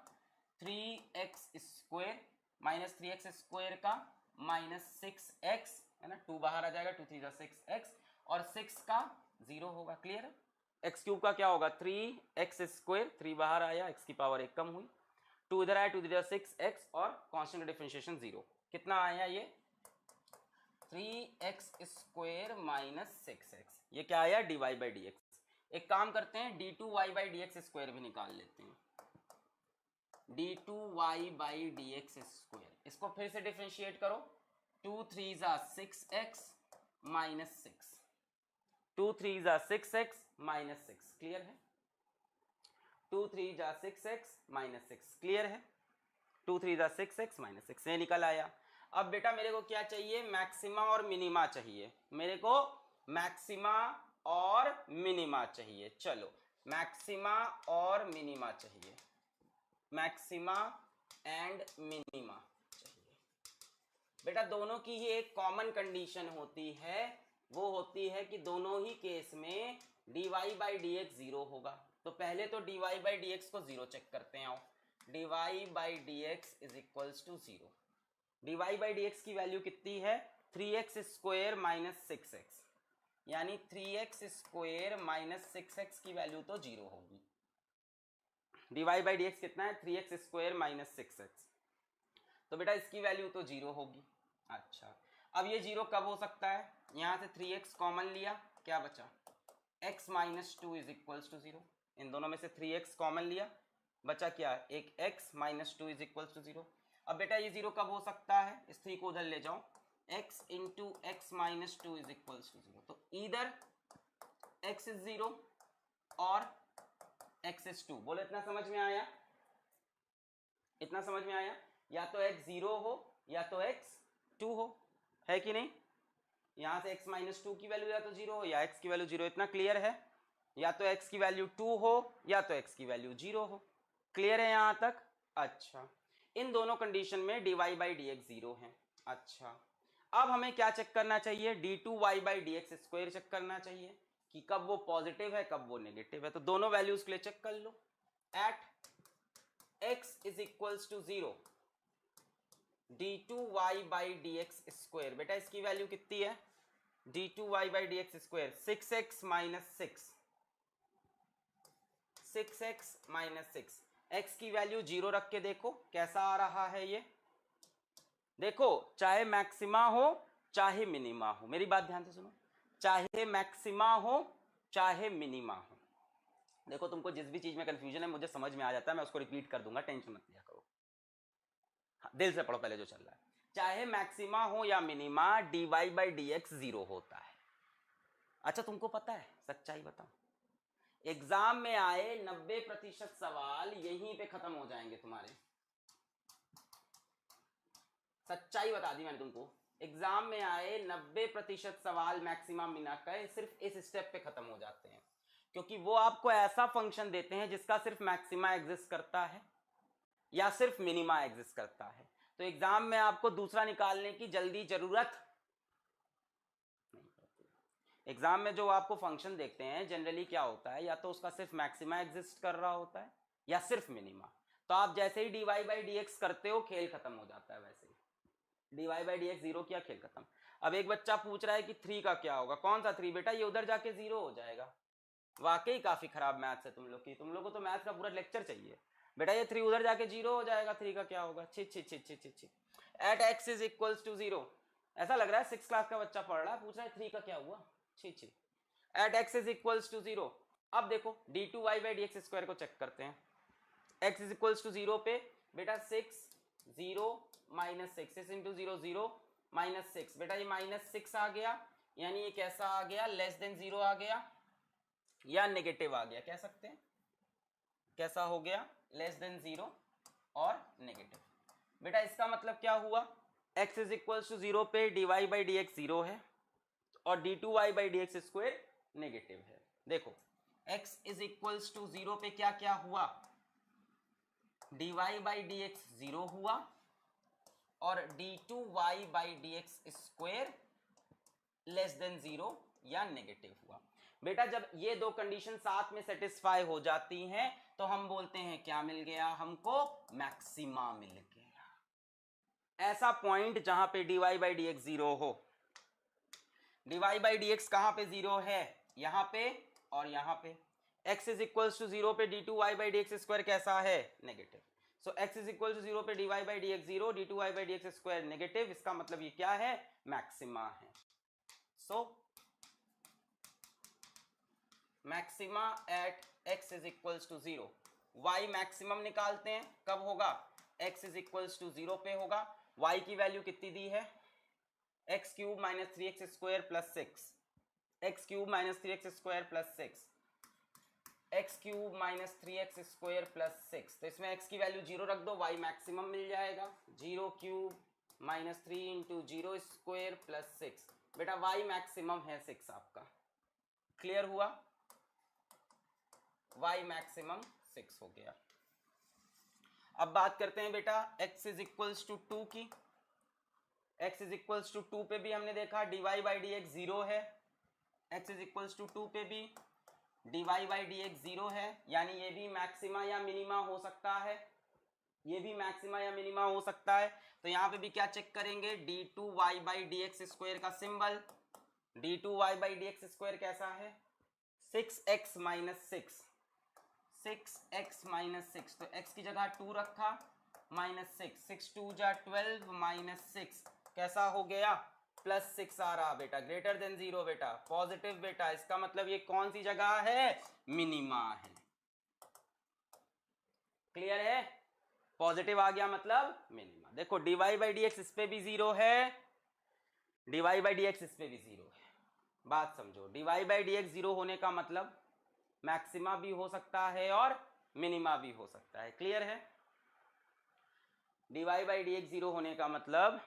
3x square minus 3x square का माइनस 6x, है ना, 2 बाहर आ जाएगा, 2 3 6x, और 6 का 0 होगा। क्लियर है। एक्स क्यूब का क्या होगा, 3x स्क्वायर, 3 बाहर आया, x की पावर 1 कम हुई, 2 इधर आया, 2 3 6x, और कांस्टेंट डिफरेंशिएशन 0। कितना आया ये, 3x स्क्वायर माइनस 6x। ये क्या आया, dy बाई डी एक्स। एक काम करते हैं, d2y by D x square भी निकाल लेते हैं। D two Y by D x square. इसको फिर से डिफ्रेंशिएट करो, 2 3 ज़ा 6x माइनस 6, 2 3 ज़ा 6x माइनस 6, क्लियर है? 2 3 ज़ा 6x माइनस 6, क्लियर है? 2 3 ज़ा 6x माइनस 6, ये निकल आया। अब बेटा मेरे को क्या चाहिए? मैक्सिमा और मिनिमा चाहिए, मेरे को मैक्सिमा और मिनिमा चाहिए। चलो मैक्सिमा और मिनिमा चाहिए, मैक्सिमा एंड मिनिमा चाहिए। बेटा दोनों की ही एक कॉमन कंडीशन होती है, वो होती है कि दोनों ही केस में dy by D x zero होगा। तो पहले तो dy बाई डी एक्स को जीरो चेक करते हैं। आओ, dy by D x is equals to zero. dy by D x की वैल्यू कितनी है? 3x स्क्वायर माइनस 6x, यानी 3x स्क्वायर माइनस 6x की वैल्यू तो जीरो होगी। dy बाई डी एक्स कितना है? 3x स्क्वायर माइनस 6x, तो बेटा इसकी वैल्यू तो जीरो होगी। अच्छा, अब ये जीरो कब हो सकता है? यहां से 3x कॉमन लिया, क्या बचा? x minus 2 is equals to zero. इन दोनों में से 3x कॉमन लिया, बचा क्या? एक x minus 2 is equals to zero. अब बेटा ये जीरो कब हो सकता है? इस 3 को उधर ले जाओ, x into x minus 2 is equals to zero. तो इधर x इज जीरो और x इज 2। बोलो इतना समझ में आया? इतना समझ में आया? या तो x जीरो हो या तो x 2 हो, है कि नहीं? यहां से x माइनस 2 की वैल्यू या तो जीरो हो या x की वैल्यू जीरो। इतना क्लियर है? या तो x की वैल्यू 2 हो या तो x की वैल्यू जीरो हो। क्लियर है यहां तक? अच्छा, इन दोनों कंडीशन में dy by D x zero है। अच्छा, अब हमें क्या चेक करना चाहिए? D two Y by D x square check करना चाहिए कि कब वो पॉजिटिव है कब वो नेगेटिव है। तो दोनों वैल्यूज के लिए चेक कर लो। At x is equals to zero, D two Y by D x square. बेटा इसकी वैल्यू कितनी है? D two Y by D x square 6x minus 6, 6x minus 6। x की वैल्यू जीरो रख के देखो कैसा आ रहा है ये। देखो चाहे मैक्सिमा हो चाहे मिनिमा हो, मेरी बात ध्यान से सुनो, चाहे मैक्सिमा हो चाहे मिनिमा हो। देखो तुमको जिस भी चीज में कंफ्यूजन है मुझे समझ में आ जाता है, मैं उसको रिपीट कर दूंगा, टेंशन मत लिया करो। हाँ, दिल से पढ़ो पहले जो चल रहा है। चाहे मैक्सिमा हो या minima, dy by D x zero होता है। अच्छा तुमको पता है, सच्चाई बताओ, एग्जाम में आए 90% सवाल यहीं पे खत्म हो जाएंगे तुम्हारे। सच्चाई बता दी मैंने तुमको, एग्जाम में आए 90% सवाल मैक्सिमम मिना का सिर्फ इस स्टेप पे खत्म हो जाते हैं, क्योंकि वो आपको ऐसा फंक्शन देते हैं जिसका सिर्फ मैक्सिमा एग्जिस्ट करता है या सिर्फ मिनिमा एग्जिस्ट करता है। तो एग्जाम में आपको दूसरा निकालने की जल्दी जरूरत नहीं पड़ती। एग्जाम में जो आपको फंक्शन देखते हैं जनरली क्या होता है, या तो उसका सिर्फ मैक्सिमा एग्जिस्ट कर रहा होता है या सिर्फ मिनिमा। तो आप जैसे ही D Y by D X करते हो खेल खत्म हो जाता है। वैसे ही D Y by D x zero किया, खेल खत्म। अब एक बच्चा पूछ रहा है कि 3 का क्या होगा? कौन सा 3? बेटा ये उधर जाके जीरो हो जाएगा। वाकई काफी खराब मैथ्स है तुम लोग की, तुम लोग को तो मैथ्स का पूरा लेक्चर चाहिए। बेटा ये 3 उधर जाके जीरो हो जाएगा, 3 का क्या होगा? छी छी छी छी छी छी। At x is equals to zero. ऐसा लग रहा है 6 क्लास का बच्चा पढ़ रहा है, पूछ रहा है 3 का क्या हुआ? छी छी। At x is equals to zero. अब देखो d two Y by D x square को चेक करते हैं। X is equals to zero पे बेटा 6 0 minus 6, 6 into zero zero minus 6। बेटा ये माइनस 6 आ गया, यानी ये कैसा आ गया? लेस देन जीरो आ गया या नेगेटिव आ गया, कह सकते हैं। कैसा हो गया? लेस देन जीरो और नेगेटिव। बेटा इसका मतलब क्या हुआ? x is equals to zero पे D Y by D x zero है और D two Y by D x square negative है। देखो x is equals to zero पे क्या क्या हुआ? D Y by D x zero हुआ और D two Y by D x square less than zero या नेगेटिव हुआ। बेटा जब ये दो कंडीशन साथ में सेटिस्फाई हो जाती हैं तो हम बोलते हैं क्या मिल गया? हमको मैक्सिमा मिल गया। ऐसा पॉइंट जहां पे dy by D x zero हो। dy बाई डी एक्स कहां पे जीरो है? यहां पे और यहां पे। x is equals to zero पे D two Y by D x square कैसा है? Negative. So x is equal to zero पे dy by D x zero, D two Y by D x square negative. इसका मतलब ये क्या है? Maxima है। So maxima at x is equals to zero. y maximum निकालते हैं, कब होगा, x इज इक्वल्स टू 0 पे होगा। y की वैल्यू कितनी दी है, x cube minus 3x square plus 6, x cube minus 3x square plus 6, x cube minus 3x square plus 6। तो इसमें x की वैल्यू 0 रख दो, y मैक्सिमम मिल जाएगा, 0 cube minus 3 into 0 square plus 6। बेटा y मैक्सिमम है 6 आपका, क्लियर हुआ, y मैक्सिमम 6 हो गया। अब बात करते हैं बेटा x इज इक्वल्स टू 2 की। x इज इक्वल्स टू 2 पे भी हमने देखा dy बाई डी एक्स 0 है, x इज इक्वल्स टू 2 पे भी dy बाई डी एक्स 0 है, यानी ये भी मैक्सिमा या मिनिमा हो सकता है, ये भी मैक्सिमा या मिनिमा हो सकता है। तो यहाँ पे भी क्या चेक करेंगे, d2y by D x square का symbol, d2y by D x square कैसा है, 6x माइनस 6, 6x माइनस 6, तो x की जगह 2 रखा, माइनस 6, 6 2 जा 12 माइनस 6 कैसा हो गया, प्लस 6 आ रहा बेटा, ग्रेटर देन 0 बेटा, पॉजिटिव बेटा, इसका मतलब ये कौन सी जगह है, मिनिमा है, क्लियर है, पॉजिटिव आ गया मतलब मिनिमा। देखो dy बाई डी एक्स इस पे भी 0 है, dy बाई डी एक्स इस पे भी 0 है, बात समझो, dy बाई डी एक्स 0 होने का मतलब मैक्सिमा भी हो सकता है और मिनिमा भी हो सकता है, क्लियर है, dy बाई डी एक्स 0 होने का मतलब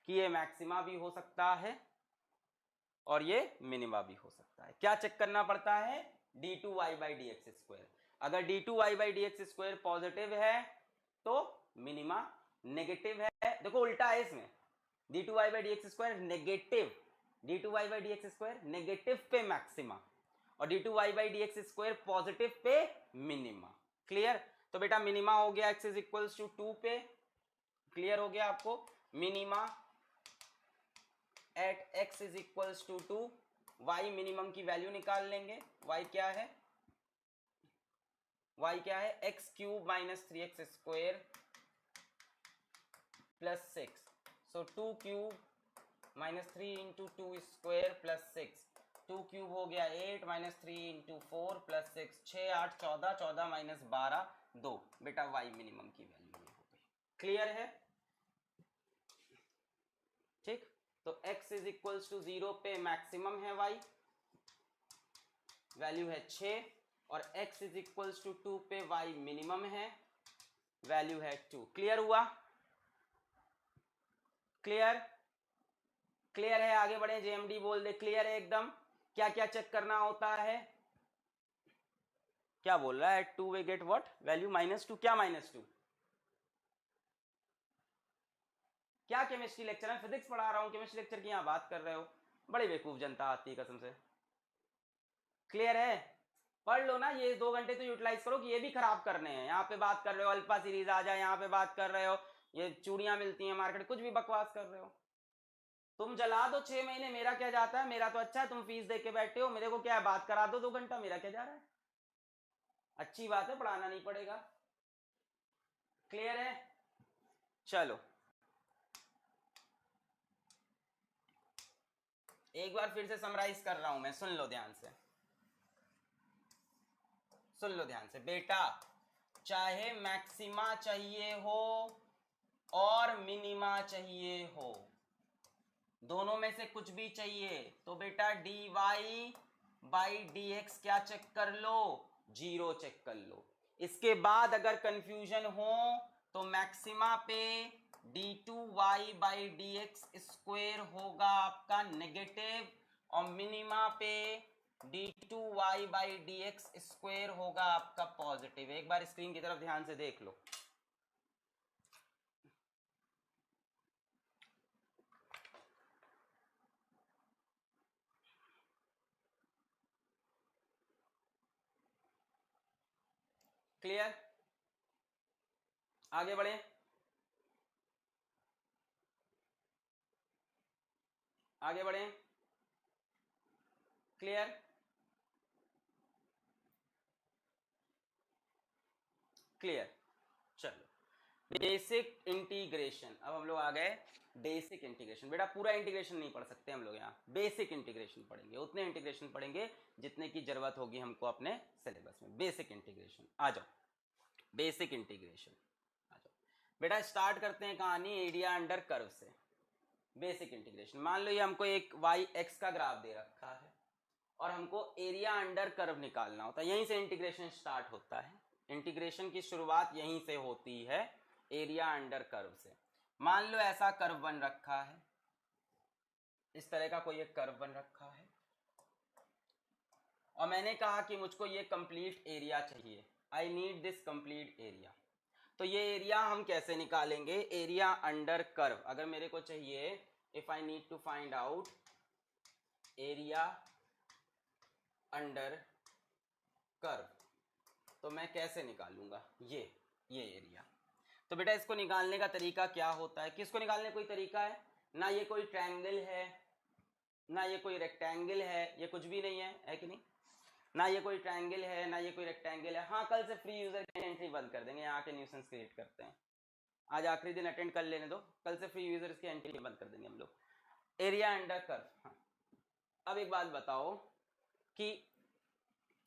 कि ये मैक्सिमा भी हो सकता है और ये मिनिमा भी हो सकता है। क्या चेक करना पड़ता है, d2y by D x square, अगर d2y by D x square positive है तो मिनिमा, नेगेटिव है, देखो उल्टा है इसमें, d2y by D x square negative, d2y by D x square negative पे मैक्सिमा और d2y by D x square positive pay minima, clear. तो बेटा मिनिमा हो गया x इज इक्वल्स टू 2 पे, क्लियर हो गया आपको, minima at x is equals to 2, y minimum की वैल्यू निकाल लेंगे, y क्या है, y क्या है, x cube minus 3x square plus 6, so 2 cube minus 3 into 2 square plus 6, 2 cube हो गया 8 माइनस 3 इंटू 4 प्लस 6, 6 8 14, 14 माइनस 12 2, बेटा y मिनिमम की वैल्यू ये हो गई, क्लियर है, ठीक। तो x इज इक्वल्स टू 0 पे मैक्सिमम है y, वैल्यू है 6, और x इज इक्वल्स टू 2 पे y मिनिमम है, वैल्यू है 2, क्लियर हुआ, क्लियर, क्लियर है, आगे बढ़े, जेएमडी बोल दे क्लियर है एकदम। क्या क्या चेक करना होता है, क्या बोल रहा है, 2 वे गेट व्हाट वैल्यू -2, क्या -2, क्या केमिस्ट्री लेक्चर है, फिजिक्स पढ़ा रहा हूं, केमिस्ट्री लेक्चर की यहां बात कर रहे हो, बड़ी बेवकूफ जनता आती है कसम से, क्लियर है, पढ़ लो ना, ये 2 घंटे तो यूटिलाइज करो कि ये भी खराब करने हैं, यहाँ पे बात कर रहे हो अल्फा सीरीज आ जाए, यहाँ पे बात कर रहे हो ये चूड़ियां मिलती हैं मार्केट, कुछ भी बकवास कर रहे हो, तुम जला दो 6 महीने, मेरा क्या जाता है, मेरा तो अच्छा है, तुम फीस दे के बैठे हो, मेरे को क्या है, बात करा दो 2 घंटा, मेरा क्या जा रहा है, अच्छी बात है, पढ़ाना नहीं पड़ेगा, क्लियर है, चलो एक बार फिर से समराइज कर रहा हूं मैं, सुन लो ध्यान से, सुन लो ध्यान से बेटा, चाहे मैक्सिमा चाहिए हो और मिनिमा चाहिए हो, दोनों में से कुछ भी चाहिए तो बेटा dy बाई डी एक्स क्या चेक कर लो, 0 चेक कर लो, इसके बाद अगर कंफ्यूजन हो तो मैक्सिमा पे d2y by D x square होगा आपका नेगेटिव और मिनिमा पे d2y by D x square होगा आपका पॉजिटिव। एक बार स्क्रीन की तरफ ध्यान से देख लो, क्लियर, आगे बढ़े, आगे बढ़े, क्लियर, क्लियर, चलो बेसिक इंटीग्रेशन। अब हम लोग आ गए बेसिक इंटीग्रेशन। बेटा पूरा इंटीग्रेशन नहीं पढ़ सकते हम लोग, यहाँ बेसिक इंटीग्रेशन पढ़ेंगे, उतने इंटीग्रेशन पढ़ेंगे जितने की जरूरत होगी हमको अपने सिलेबस में। बेसिक इंटीग्रेशन आ जाओ, बेसिक इंटीग्रेशन आ जाओ बेटा। स्टार्ट करते हैं कहानी एरिया अंडर कर्व से। बेसिक इंटीग्रेशन, मान लो ये हमको एक वाई एक्स का ग्राफ दे रखा है और हमको एरिया अंडर कर्व निकालना होता है। यहीं से इंटीग्रेशन स्टार्ट होता है, इंटीग्रेशन की शुरुआत यहीं से होती है, एरिया अंडर कर्व से। मान लो ऐसा कर्व बन रखा है, इस तरह का कोई एक कर्व बन रखा है और मैंने कहा कि मुझको ये कंप्लीट एरिया चाहिए, I need this complete area. तो ये एरिया हम कैसे निकालेंगे? Area under curve. अगर मेरे को चाहिए, if I need to find out area under curve, तो मैं कैसे निकालूंगा ये एरिया? तो बेटा इसको निकालने का तरीका क्या होता है? किसको निकालने का कोई तरीका है? ना ये कोई ट्रायंगल है, ना ये कोई रेक्टेंगल है, ये कुछ भी नहीं है कि नहीं? ना ये कोई ट्रायंगल है, ना ये कोई रेक्टेंगल है। हाँ, कल से फ्री यूजर की एंट्री बंद कर देंगे, यहाँ के न्यूसेंस क्रिएट करते हैं। आज आखिरी दिन अटेंड कर लेने दो, कल से फ्री यूजर्स की एंट्री बंद कर देंगे हम लोग। Area under curve. हाँ, अब एक बात बताओ कि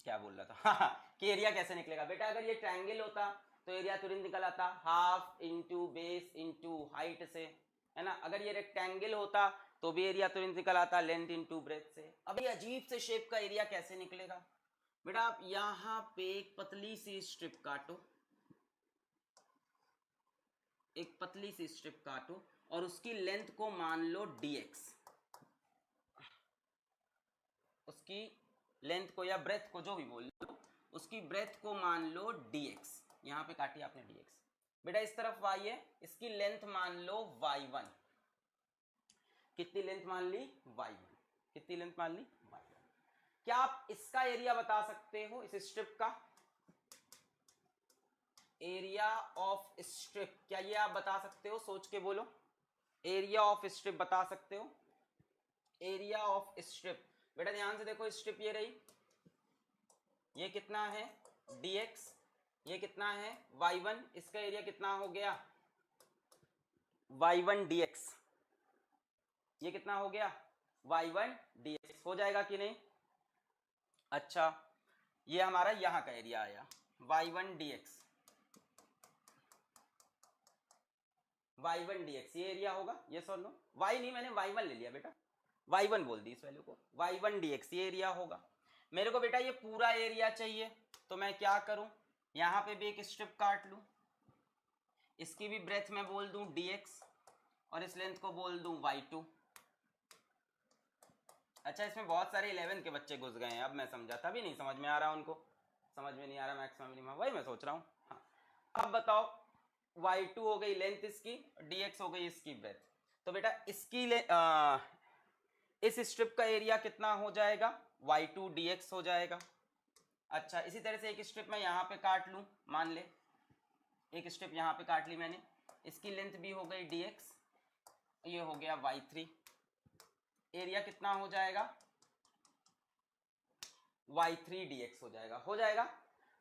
क्या बोल रहा था कि एरिया कैसे निकलेगा? बेटा अगर ये ट्रायंगल होता तो एरिया तुरंत निकल आता, half into base into height से, है ना। अगर ये रेक्टेंगल होता तो भी एरिया तुरंत निकल आता, लेंथ इंटू ब्रेथ से। अब ये अजीब से शेप का एरिया कैसे निकलेगा? बेटा आप यहां पे एक पतली सी स्ट्रिप काटो, एक पतली सी स्ट्रिप काटो और उसकी लेंथ को मान लो dx, उसकी लेंथ को या ब्रेथ को, जो भी बोल लो, उसकी ब्रेथ को मान लो dx। यहां पे काटी आपने dx। बेटा इस तरफ y है, इसकी लेंथ मान लो y1। कितनी लेंथ मान ली? y1। कितनी लेंथ मान ली? y1। क्या आप इसका एरिया बता सकते हो, इस स्ट्रिप का एरिया ऑफ स्ट्रिप? क्या ये आप बता सकते हो? सोच के बोलो, एरिया ऑफ स्ट्रिप बता सकते हो? Area of strip. बेटा ध्यान से देखो, स्ट्रिप ये रही, ये कितना है? dx। ये कितना है? y1। इसका एरिया कितना हो गया? y1 dx। ये कितना हो गया? y1 dx। हो जाएगा कि नहीं? अच्छा, ये हमारा यहां का एरिया आया y1 dx। y1 dx ये एरिया होगा, ये सुन लो। y नहीं, मैंने y1 ले लिया बेटा, y1 बोल दी इस वैल्यू को। y1 dx ये एरिया होगा। मेरे को बेटा ये पूरा एरिया चाहिए, तो मैं क्या करूं? यहां पे भी एक स्ट्रिप काट लूं, इसकी भी ब्रेथ में बोल दूं dx और इस लेंथ को बोल दूं y2। अच्छा, इसमें बहुत सारे 11 के बच्चे घुस गए हैं, अब मैं समझा, तभी नहीं समझ में आ रहा उनको, समझ में नहीं आ रहा मैक्सिमम मिनिमम, वही मैं सोच रहा हूँ। हाँ, अब बताओ, y2 हो गई लेंथ इसकी, dx हो गई इसकी ब्रेथ। तो बेटा इसकी इस स्ट्रिप का एरिया कितना हो जाएगा? y2 dx हो जाएगा। अच्छा, इसी तरह से एक स्ट्रिप मैं यहाँ पे काट लूँ, मान ले एक स्ट्रिप यहाँ पे काट ली मैंने, इसकी लेंथ भी हो गई dx, ये हो गया y3। एरिया कितना हो जाएगा? y3 dx हो जाएगा। हो जाएगा।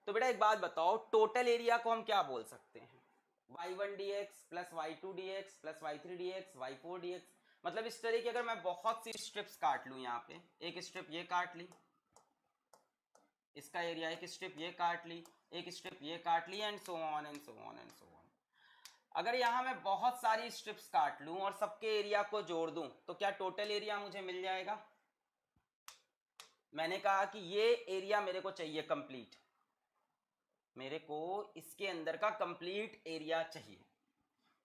तो बेटा एक बात बताओ, टोटल एरिया को हम क्या बोल सकते हैं? y1 dx plus y2 dx plus y3 dx y4 dx। मतलब इस तरह की अगर मैं बहुत सी स्ट्रिप्स काट लूं, यहाँ पे एक स्ट्रिप ये काट ली, इसका एरिया, एक स्ट्रिप ये काट ली, एक स्ट्रिप ये काट ली, and so on and so on and so on. अगर यहां मैं बहुत सारी स्ट्रिप्स काट लूं और सबके एरिया को जोड़ दूं, तो क्या टोटल एरिया मुझे मिल जाएगा? मैंने कहा कि ये एरिया मेरे को चाहिए कंप्लीट, मेरे को इसके अंदर का कंप्लीट एरिया चाहिए।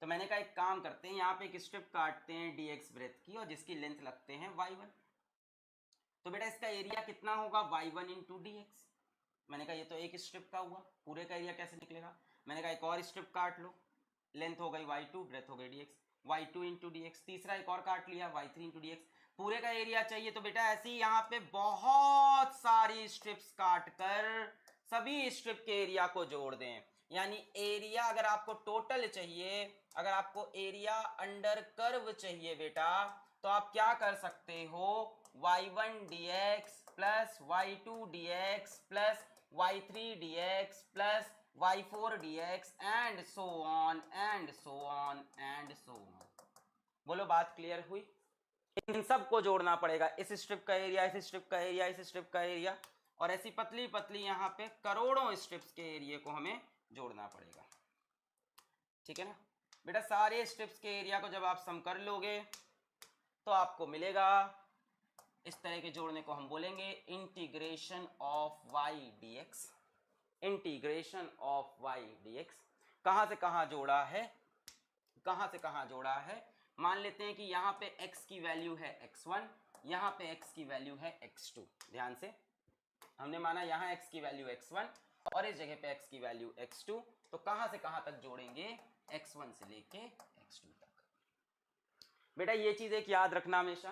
तो मैंने कहा एक काम करते हैं, यहाँ पे एक स्ट्रिप काटते हैं dx ब्रेथ की और जिसकी लेंथ लगते हैं y1। तो बेटा इसका एरिया कितना होगा? y1 into dx। मैंने कहा ये तो एक स्ट्रिप का हुआ, पूरे का एरिया कैसे निकलेगा? मैंने कहा एक और स्ट्रिप काट लो, लेंथ हो गई y2, ब्रेथ हो गई dx, y2 इंटू dx। तीसरा एक और काट लिया, y3 इंटू dx। पूरे का एरिया चाहिए, तो बेटा ऐसे ही यहाँ पे बहुत सारी स्ट्रिप्स काट कर सभी स्ट्रिप के एरिया को जोड़ दें। यानी एरिया अगर आपको टोटल चाहिए, अगर आपको एरिया अंडर कर्व चाहिए बेटा, तो आप क्या कर सकते हो? y1 dx plus y2 dx plus y3 dx plus y4 dx and so on and so on and so on. बोलो बात क्लियर हुई? इन सबको जोड़ना पड़ेगा, इस स्ट्रिप का एरिया, इस स्ट्रिप का एरिया, इस स्ट्रिप का एरिया, और ऐसी पतली पतली यहाँ पे करोड़ों स्ट्रिप्स के एरिया को हमें जोड़ना पड़ेगा। ठीक है ना बेटा? सारे स्ट्रिप्स के एरिया को जब आप सम कर लोगे तो आपको मिलेगा, इस तरह के जोड़ने को हम बोलेंगे integration of y D x. Integration of y D x कहाँ से कहाँ जोड़ा है, कहाँ से कहाँ जोड़ा है? मान लेते हैं कि यहाँ पे x की वैल्यू है x1, यहाँ पे x की वैल्यू है x2। ध्यान से हमने माना यहाँ x की वैल्यू x1 और इस जगह पे x की वैल्यू x2, तो कहाँ से कहाँ तक जोड़ेंगे? x1 से लेके x2 तक। बेटा ये चीज एक याद रखना हमेशा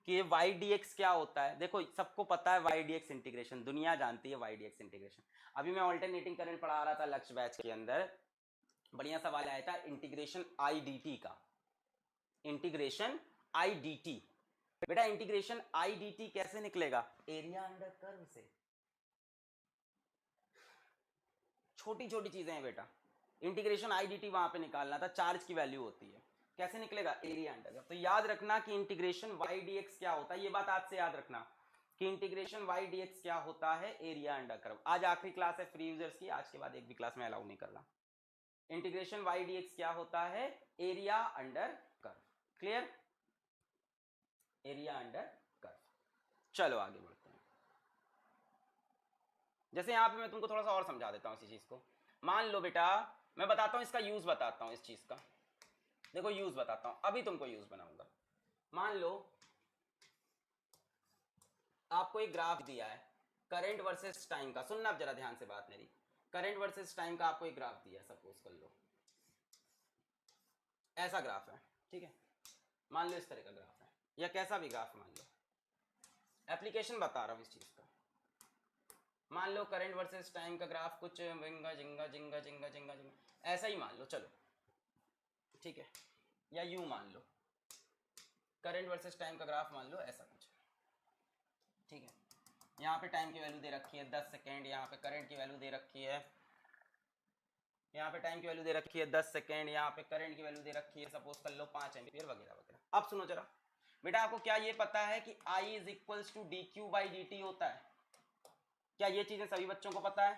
कि ये y dx क्या होता है। देखो सबको पता है y dx इंटीग्रेशन, दुनिया जानती है y dx इंटीग्रेशन। अभी मैं ऑल्टरनेटिंग करंट पढ़ा रहा था लक्ष्य बैच के अंदर, बढ़िया सवाल आया था इंटीग्रेशन आई डी टी का, इंटीग्रेशन आई डी टी। बेटा इंटीग्रेशन आई डी टी कैसे निकलेगा? एरिया अंडर कर्व से। छोटी छोटी चीजें हैं बेटा, इंटीग्रेशन आई डी टी वहां पे निकालना था, चार्ज की वैल्यू होती है, कैसे निकलेगा? Area under curve. तो याद रखना कि इंटीग्रेशन वाई डी एक्स क्या होता है, ये बात आज से याद रखना कि इंटीग्रेशन वाई डी एक्स क्या होता है? Area under curve. आज आखिरी क्लास है फ्री यूजर्स की, आज के बाद एक भी क्लास में अलाउ नहीं कर रहा। इंटीग्रेशन वाई डी एक्स क्या होता है? Area under curve. Clear? Area under curve. चलो आगे बढ़ते हैं। जैसे यहां पे मैं तुमको थोड़ा सा और समझा देता हूं इसी चीज को। मान लो बेटा मैं बताता हूं, इसका यूज बताता हूं इस चीज का। देखो यूज बताता हूं, अभी तुमको यूज बनाऊंगा। मान लो आपको एक ग्राफ दिया है करंट वर्सेस टाइम का, सुनना अब जरा ध्यान से बात मेरी। करंट वर्सेस टाइम का आपको एक ग्राफ दिया है, सपोज कर लो ऐसा ग्राफ है, ठीक है? मान लो इस तरह का ग्राफ है, या कैसा भी ग्राफ मान लो, एप्लीकेशन बता रहा हूं इस चीज का। मान लो करंट वर्सेस टाइम का ग्राफ कुछ जिंगा जिंगा जिंगा जिंगा जिंगा जिंगा ऐसा ही मान लो, चलो ठीक है? या यूं मान लो, करंट वर्सेस टाइम का ग्राफ मान लो ऐसा कुछ, ठीक है? यहाँ पे टाइम की वैल्यू दे रखी है 10 सेकेंड, यहाँ पे करंट की वैल्यू दे रखी है, यहाँ पे टाइम की वैल्यू दे रखी है 10 सेकेंड, यहाँ पे करंट की वैल्यू दे रखी है सपोज कर लो 5 एम्पियर वगैरह वगैरह। अब सुनो जरा बेटा, आपको क्या ये पता है कि I is equals to d q by D t होता है? क्या ये चीजें सभी बच्चों को पता है?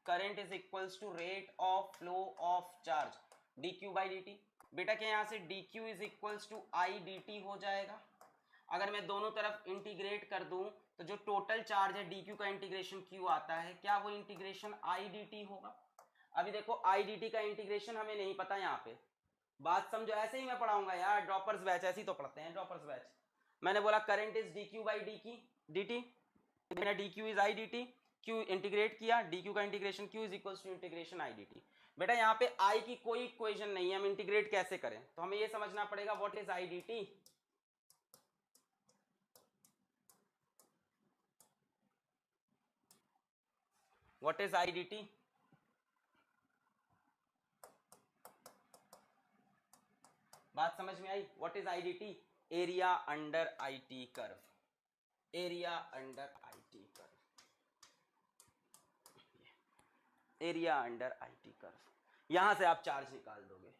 Current is equals to rate of flow of charge, d q by D T. बेटा क्या यहाँ से d q is equals to I D T हो जाएगा? अगर मैं दोनों तरफ इंटीग्रेट कर दूं तो जो टोटल चार्ज है डी क्यू का इंटीग्रेशन क्यू आता है, क्या वो इंटीग्रेशन आई डी टी होगा? अभी देखो आई डी टी का इंटीग्रेशन हमें नहीं पता, यहाँ पे बात समझो, ऐसे ही मैं पढ़ाऊंगा यार, ड्रॉपर्स बैच ऐसे ही तो पढ़ते हैं, ड्रॉपर्स बैच। मैंने बोला current is d q by d की डी टी, मैंने d q is I D t, q integrate किया, डी क्यू का integration q is equal to integration I D T. बेटा यहाँ पे आई की कोई इक्वेशन नहीं है, हम इंटीग्रेट कैसे करें? तो हमें ये समझना पड़ेगा what is I D T. What is I D T? बात समझ में आई? What is I D T? Area under I T curve, area under I T curve, area under I T curve. यहां से आप चार्ज निकाल दोगे।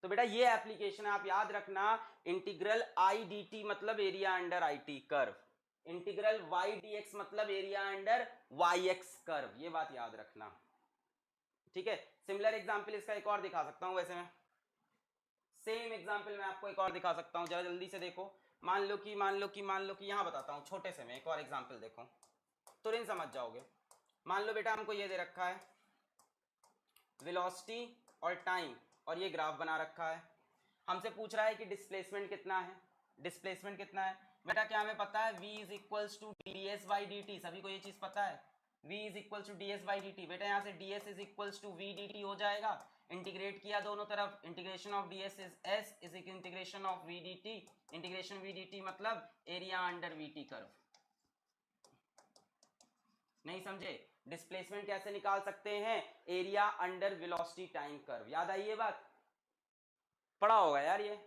तो बेटा ये एप्लीकेशन आप याद रखना, इंटीग्रल आई डी टी मतलब area under I T curve, integral Y D X मतलब area under Y X curve, ये बात याद रखना, ठीक है? सिमिलर एग्जाम्पल इसका एक और दिखा सकता हूं, वैसे मैं सेम एग्जाम्पल मैं आपको एक और दिखा सकता हूं, जरा जल्दी से देखो। मान लो कि यहां बताता हूं छोटे से, मैं एक और एग्जाम्पल देखो तुरंत समझ जाओगे। मान लो बेटा हमको ये दे रखा है वेलोसिटी और टाइम, और ये ग्राफ बना रखा है, हमसे पूछ रहा है कि डिस्प्लेसमेंट कितना है, डिस्प्लेसमेंट कितना है? बेटा क्या हमें पता है v is equals to D S by D T, सभी को ये चीज पता है, v is equals to D S by D T. बेटा यहाँ से ds is equals to V D T हो जाएगा, इंटीग्रेट किया दोनों तरफ, integration of ds is s is integration of v D T, integration v D T मतलब area under V T curve. नहीं समझे? डिस्प्लेसमेंट कैसे निकाल सकते हैं? Area under velocity time curve. याद आई ये बात? पढ़ा होगा यार, ये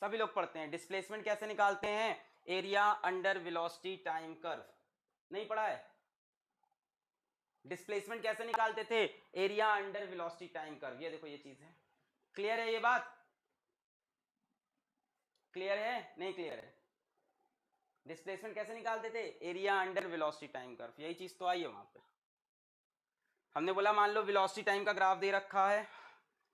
सभी लोग पढ़ते हैं। डिस्प्लेसमेंट कैसे निकालते हैं? Area under velocity time curve. नहीं पढ़ा है? डिस्प्लेसमेंट कैसे निकालते थे, area under velocity time curve, ये देखो ये चीज है। क्लियर है ये बात, क्लियर है नहीं क्लियर है? डिस्प्लेसमेंट कैसे निकालते थे, area under velocity time curve, यही चीज तो आई है वहां पर। हमने बोला मान लो वेलोसिटी टाइम का ग्राफ दे रखा है,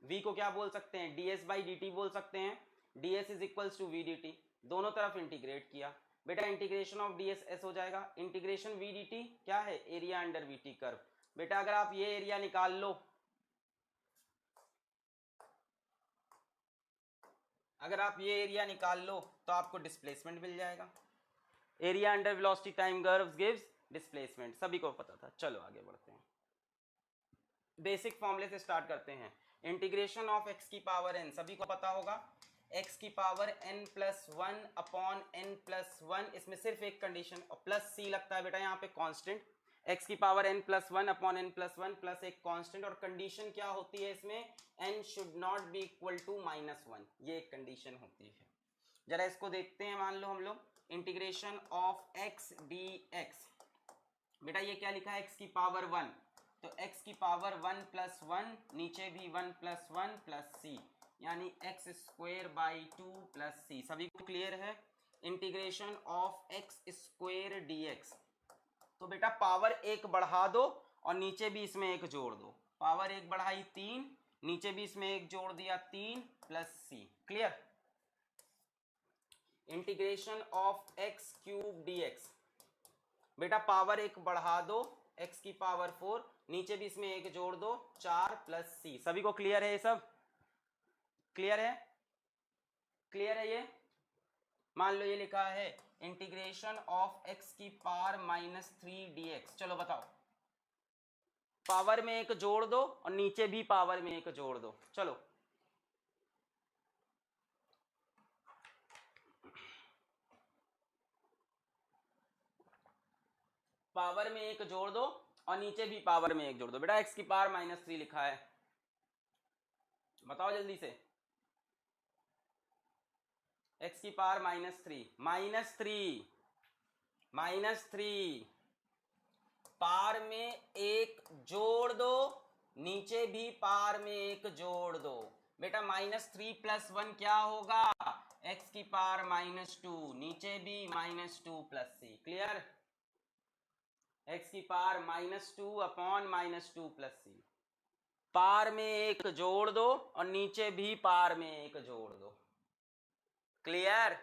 v को क्या बोल सकते हैं, ds बाई dt बोल सकते हैं, ds is equals to v dt, दोनों तरफ इंटीग्रेट किया बेटा, इंटीग्रेशन ऑफ ds s हो जाएगा, इंटीग्रेशन v dt क्या है, एरिया अंडर vt कर्व। बेटा अगर आप ये एरिया निकाल लो, अगर आप ये एरिया निकाल लो तो आपको डिस्प्लेसमेंट मिल जाएगा, area under velocity time curve gives displacement, सभी को पता था। चलो आगे बढ़ते हैं, बेसिक फॉर्मूले से स्टार्ट करते हैं। इंटीग्रेशन ऑफ x की पावर n, सभी को पता होगा, x की power n plus one upon n plus one, इसमें सिर्फ एक कंडीशन और प्लस c लगता है बेटा यहाँ पे कांस्टेंट, x की power n plus one upon n plus one plus एक कांस्टेंट, और कंडीशन क्या होती है इसमें, n should not be equal to minus one, ये एक कंडीशन होती है। जरा इसको देखते हैं, मान लो हम लोग इंटीग्रेशन ऑफ x dx, बेटा ये क्या लिखा है, x की पावर वन, तो x की पावर वन प्लस वन, नीचे भी one plus one plus C, यानी X square by two plus C, सभी को क्लियर है। Integration of X square D X, तो बेटा पावर एक बढ़ा दो और नीचे भी इसमें एक जोड़ दो, पावर एक बढ़ाई तीन, नीचे भी इसमें एक जोड़ दिया तीन plus C, clear. Integration of x cube d x, बेटा पावर एक बढ़ा दो, x की पावर फोर, नीचे भी इसमें एक जोड़ दो चार प्लस सी, सभी को क्लियर है ये सब, क्लियर है, क्लियर है ये। मान लो ये लिखा है इंटीग्रेशन ऑफ x की power minus three D x, चलो बताओ, पावर में एक जोड़ दो और नीचे भी पावर में एक जोड़ दो, चलो पावर में एक जोड़ दो और नीचे भी पावर में एक जोड़ दो, बेटा x की पावर माइनस थ्री लिखा है, बताओ जल्दी से, x की power minus three, minus three power में एक जोड़ दो, नीचे भी पार में एक जोड़ दो, बेटा माइनस थ्री प्लस वन क्या होगा, x की पावर माइनस टू, नीचे भी माइनस टू प्लस सी, क्लियर। x की power minus two upon minus two plus C, power में एक जोड़ दो और नीचे भी पार में एक जोड़ दो, क्लियर।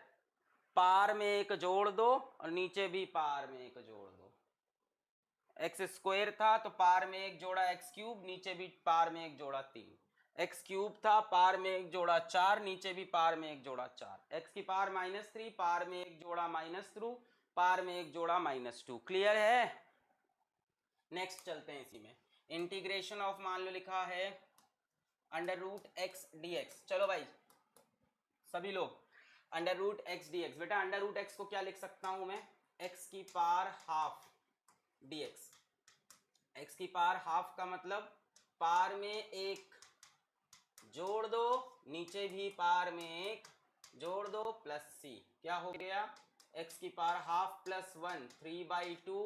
पार में एक जोड़ दो और नीचे भी पार में एक जोड़ दो, एक्स स्क्वायर था तो पार में एक जोड़ा एक्स क्यूब, नीचे भी पार में एक जोड़ा तीन, एक्स क्यूब था पार में एक जोड़ा चार, नीचे भी पार में एक जोड़ा चार, एक्स की पावर माइनस थ्री, पार में एक जोड़ा माइनस थ्रू, पार में एक जोड़ा माइनस टू, क्लियर है। नेक्स्ट चलते हैं इसी में, इंटीग्रेशन ऑफ मान लो लिखा है under root x d x, चलो भाई सभी लोग under root x d x, बेटा अंडर रूट एक्स को क्या लिख सकता हूं मैं, एक्स की power half d x, x की पावर हाफ का मतलब पार में एक जोड़ दो, नीचे भी पार में एक जोड़ दो प्लस सी, क्या हो गया, एक्स की power half plus one, three by two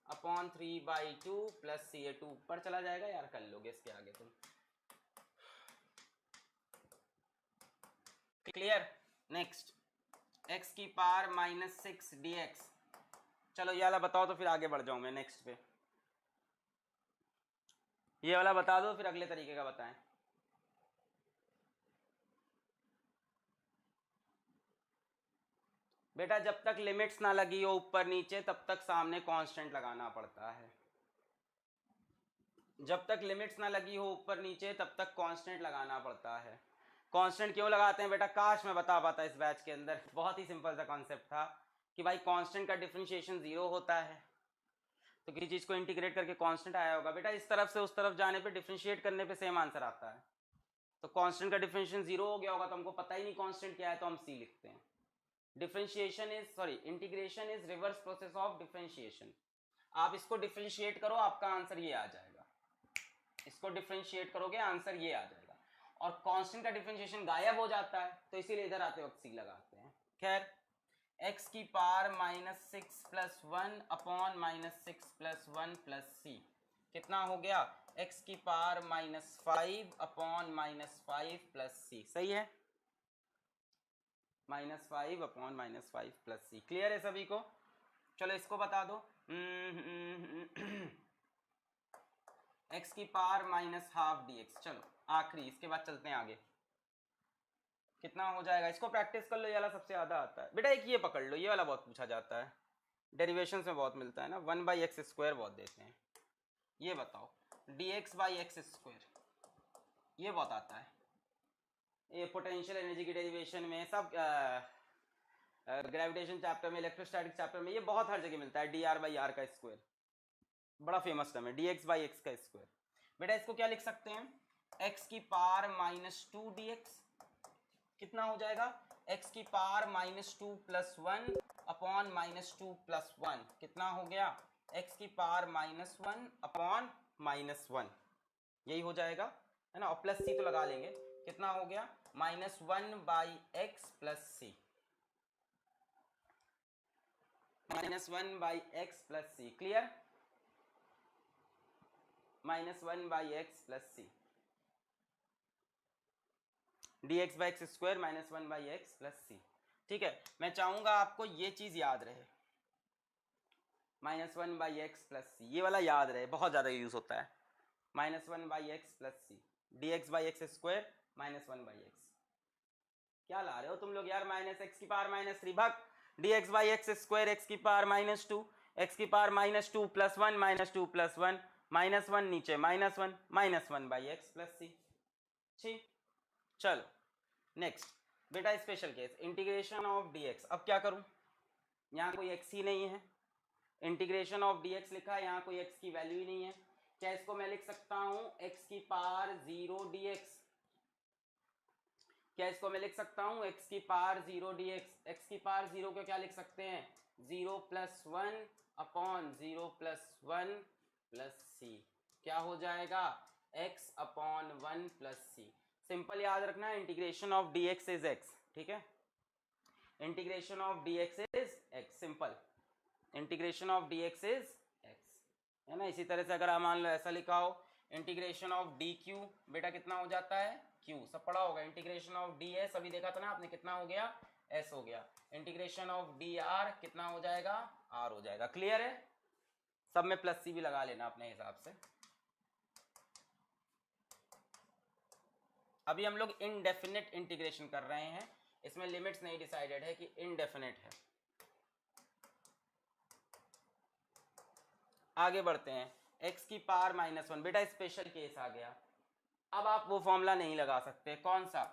upon three by two plus C, ये टू ऊपर चला जाएगा यार, कर लोगे इसके आगे तुम, क्लियर। नेक्स्ट एक्स की power minus six D x, चलो ये वाला बताओ तो फिर आगे बढ़ जाऊं मैं नेक्स्ट पे, ये वाला बता दो फिर अगले तरीके का बताएं। बेटा जब तक लिमिट्स ना लगी हो ऊपर नीचे तब तक सामने कांस्टेंट लगाना पड़ता है, जब तक लिमिट्स ना लगी हो ऊपर नीचे तब तक कांस्टेंट लगाना पड़ता है। कांस्टेंट क्यों लगाते हैं बेटा, काश मैं बता पाता इस बैच के अंदर, बहुत ही सिंपल सा कॉन्सेप्ट था कि भाई कांस्टेंट का डिफरेंशिएशन जीरो होता है, तो किसी चीज को इंटीग्रेट करके कांस्टेंट आया होगा, बेटा इस तरफ से उस तरफ जाने पे डिफरेंशिएट करने पे सेम आंसर आता है, तो कांस्टेंट का डिफरेंशिएशन जीरो हो गया होगा तो हमको पता ही नहीं कांस्टेंट क्या है तो हम सी लिखते हैं। Differentiation is sorry integration is reverse process of differentiation, आप इसको डिफरेंशिएट करो आपका आंसर ये आ जाएगा, इसको डिफरेंशिएट करोगे आंसर ये आ जाएगा, और कांस्टेंट का डिफरेंशिएशन गायब हो जाता है तो इसीलिए इधर आते वक्त सी लगाते हैं। खैर एक्स की power minus six plus one upon minus six plus one plus C, कितना हो गया, एक्स की पावर -5 अपॉन -5 प्लस सी, सही है, -5 अपॉन -5 प्लस सी। क्लियर है सभी को? चलो इसको बता दो, एक्स की पावर -12 dx। चलो आखिरी, इसके बाद चलते हैं आगे। कितना हो जाएगा, इसको प्रैक्टिस कर लो, ये वाला सबसे ज्यादा आता है बेटा। एक ये पकड़ लो, ये वाला बहुत पूछा जाता है, डेरिवेशन में बहुत मिलता है ना, 1/x² बहुत देते हैं। ये बताओ dx/x², ये बहुत आता है, ये पोटेंशियल एनर्जी की डेरिवेशन में, सब ग्रेविटेशन चैप्टर में, इलेक्ट्रोस्टैटिक चैप्टर में, ये बहुत हर जगह मिलता है, dr/r², बड़ा फेमस टर्म है, dx/x²। बेटा इसको क्या लिख सकते हैं, x की पावर -2 dx, कितना हो जाएगा, x की पावर -2 + 1 अपॉन -2 + 1, कितना हो गया, x की पावर -1 अपॉन -1, यही हो जाएगा, है ना, और प्लस सी तो लगा लेंगे, कितना हो गया, -1/x + c, -1/x + c। Clear, -1/x + c, dx/x² -1/x + c। ठीक है, मैं चाहूंगा आपको ये चीज याद रहे, -1/x + c, ये वाला याद रहे, बहुत ज्यादा यूज होता है, -1/x + c, dx/x² -1/x। क्या ला रहे हो तुम लोग यार, -x की पावर -3, भाग, dx/x² x की पावर -2, x की पावर -2 + 1 -2 + 1 -1 नीचे -1 -1/x + c। ठीक, चलो नेक्स्ट बेटा, special case, integration of dx। अब क्या करूं, यहाँ कोई x ही नहीं है, इंटीग्रेशन ऑफ dx लिखा है, यहाँ कोई x की वैल्यू ही नहीं है, क्या इसको मैं लिख सकता हूं x की पावर 0 dx, क्या इसको मैं लिख सकता हूं x की पावर 0 dx, x की पावर 0 को क्या लिख सकते हैं, 0 + 1 अपॉन 0 + 1 प्लस c, क्या हो जाएगा, x अपॉन 1 + c। सिंपल याद रखना, integration of dx is x, ठीक है, integration of dx is x, simple, integration of dx is x, है ना। इसी तरह से अगर आप मान लो ऐसा लिखा हो, इंटीग्रेशन ऑफ dq, बेटा कितना हो जाता है, q, सब पढ़ा होगा, इंटीग्रेशन ऑफ ds अभी देखा था ना आपने, कितना हो गया, s हो गया, इंटीग्रेशन ऑफ dr कितना हो जाएगा, r हो जाएगा। क्लियर है, सब में प्लस सी भी लगा लेना अपने हिसाब से। अभी हम लोग इनडेफिनेट इंटीग्रेशन कर रहे हैं, इसमें लिमिट्स नहीं डिसाइडेड है कि इनडेफिनेट है। आगे बढ़ते हैं, x की पावर -1, बेटा स्पेशल केस आ गया, अब आप वो फॉर्मूला नहीं लगा सकते, कौन सा,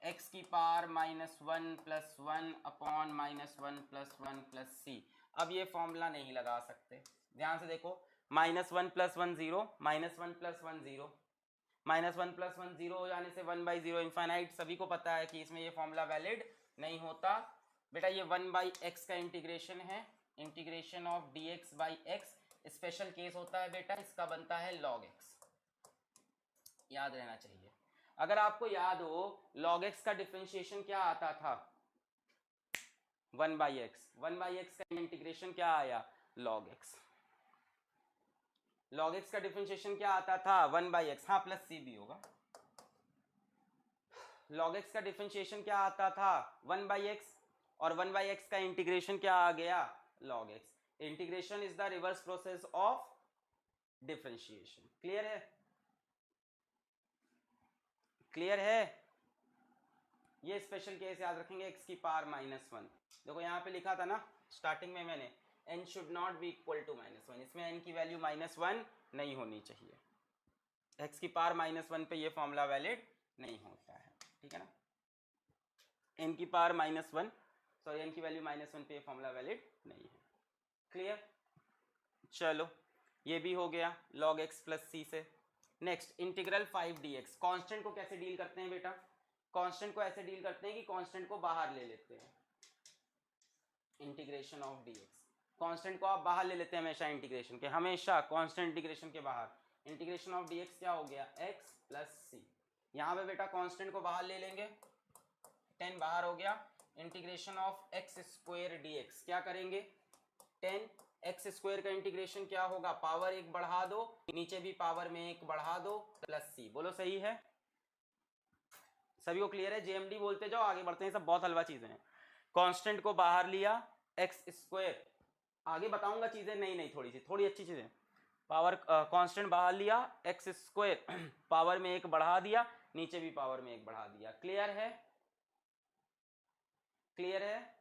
x की पावर -1 + 1 अपॉन -1 + 1 + c। अब ये फॉर्मूला नहीं लगा सकते, ध्यान से देखो, -1 + 1 0, -1 + 1 0, -1 + 1 0 हो जाने से 1/0 इनफाइनाइट, सभी को पता है कि इसमें ये फॉर्मूला वैलिड नहीं होता। बेटा ये 1/x का इंटीग्रेशन है, integration of dx/x special case होता है बेटा, इसका बनता है log x, याद रहना चाहिए। अगर आपको याद हो log x का डिफरेंशिएशन क्या आता था, 1/x, 1/x का इंटीग्रेशन क्या आया, log x, log x का डिफरेंशिएशन क्या आता था, 1/x, हाँ प्लस c भी होगा, log x का डिफरेंशिएशन क्या आता था, 1/x, और 1/x का इंटीग्रेशन क्या आ गया, log x। Integration is the reverse process of differentiation. Clear है, क्लियर है, ये स्पेशल केस याद रखेंगे, x की पावर -1, देखो यहाँ पे लिखा था ना स्टार्टिंग में मैंने, n should not be equal to -1, इसमें n की वैल्यू -1 नहीं होनी चाहिए, x की पावर -1 पे ये फॉर्मूला वैलिड नहीं होता है, ठीक है ना, n की पावर -1, सॉरी n की वैल्यू -1 पे ये फॉर्मूला वैलिड नहीं है। क्लियर, चलो ये भी हो गया log x + c से। नेक्स्ट इंटीग्रल 5 dx, कांस्टेंट को कैसे डील करते हैं बेटा, कांस्टेंट को ऐसे डील करते हैं कि कांस्टेंट को बाहर ले लेते हैं, इंटीग्रेशन ऑफ dx, कांस्टेंट को आप बाहर ले लेते हैं हमेशा इंटीग्रेशन के, हमेशा कांस्टेंट इंटीग्रेशन के बाहर, इंटीग्रेशन ऑफ dx क्या हो गया, x + c, यहाँ पे बेटा कांस्टेंट को बाहर ले लेंगे, 10 बाहर हो गया, इंटीग्रेशन ऑफ x² dx क्या करेंगे, 10 एक्स स्क्वायर का इंटीग्रेशन क्या होगा, पावर 1 बढ़ा दो, नीचे भी पावर में 1 बढ़ा दो, प्लस सी। बोलो सही है, सभी को क्लियर है? जेएमडी बोलते जाओ, आगे बढ़ते हैं, सब बहुत हलवा चीजें हैं। कांस्टेंट को बाहर लिया, एक्स स्क्वायर, आगे बताऊंगा चीजें, नहीं थोड़ी अच्छी चीजें। पावर कांस्टेंट बाहर लिया, एक्स स्क्वायर पावर में 1 बढ़ा दिया, नीचे भी पावर में 1 बढ़ा दिया। क्लियर है? क्लियर है?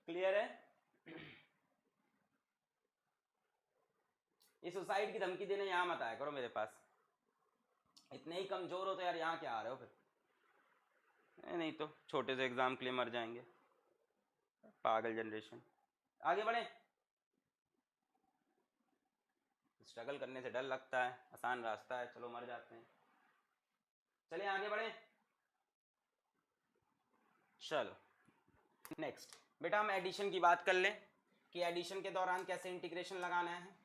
क्लियर है? ये सुसाइड की धमकी देने यहां मत आया करो मेरे पास, इतने ही कमजोर हो तो यार यहाँ क्या आ रहे हो फिर? नहीं तो छोटे से एग्जाम के लिए मर जाएंगे, पागल जनरेशन। आगे बढ़े, स्ट्रगल करने से डर लगता है, आसान रास्ता है, चलो मर जाते हैं। चलिए आगे बढ़े, चलो नेक्स्ट। बेटा हम एडिशन की बात कर लें कि एडिशन के दौरान कैसे इंटीग्रेशन लगाना है,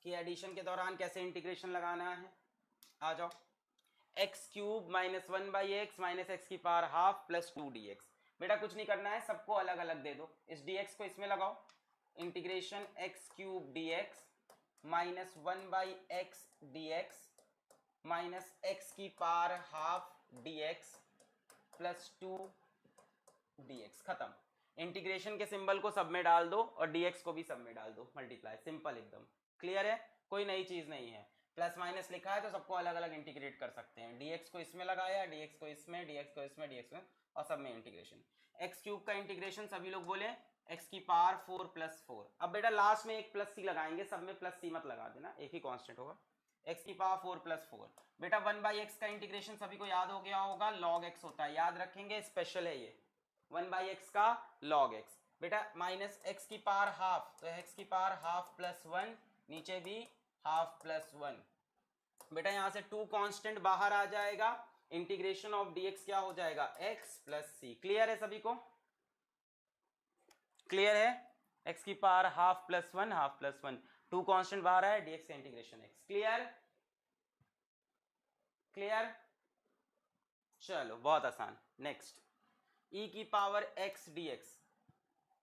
कि एडिशन के दौरान कैसे इंटीग्रेशन लगाना है। आ जाओ, x cube minus 1/x minus X की पावर हाफ प्लस 2dx। बेटा कुछ नहीं करना है, सबको अलग अलग दे दो, इस dx को इसमें लगाओ, integration X cube dx minus 1/x dx minus X की power half dx plus 2dx। खत्म। इंटीग्रेशन के सिंबल को सब में डाल दो और dx को भी सब में डाल दो, मल्टीप्लाई, सिंपल एकदम। क्लियर है? कोई नई चीज नहीं है। प्लस माइनस लिखा है तो सबको अलग अलग इंटीग्रेट कर सकते हैं, dx को इसमें लगाया, dx को इसमें, dx को इसमें, dx में, और सब में इंटीग्रेशन। एक्स क्यूब का इंटीग्रेशन सभी लोग बोले एक्स की पावर 4 प्लस 4। अब बेटा लास्ट में एक प्लस सी लगाएंगे, सब में प्लस सी मत लगा देना, एक ही कांस्टेंट होगा, एक्स की पावर 4 प्लस 4। बेटा 1/x का इंटीग्रेशन सभी को याद हो गया होगा, log x होता है, याद रखेंगे, स्पेशल है ये, 1/x का log x। बेटा माइनस एक्स की पावर हाफ, तो एक्स की पावर हाफ प्लस 1, नीचे भी हाफ प्लस 1। बेटा यहां से 2 कांस्टेंट बाहर आ जाएगा, इंटीग्रेशन ऑफ dx क्या हो जाएगा, x प्लस सी। क्लियर है सभी को? क्लियर है? x की power half plus 1, half plus 1, 2 constant बाहर है, dx का इंटीग्रेशन x। क्लियर? क्लियर? चलो बहुत आसान। नेक्स्ट, e की पावर x dx,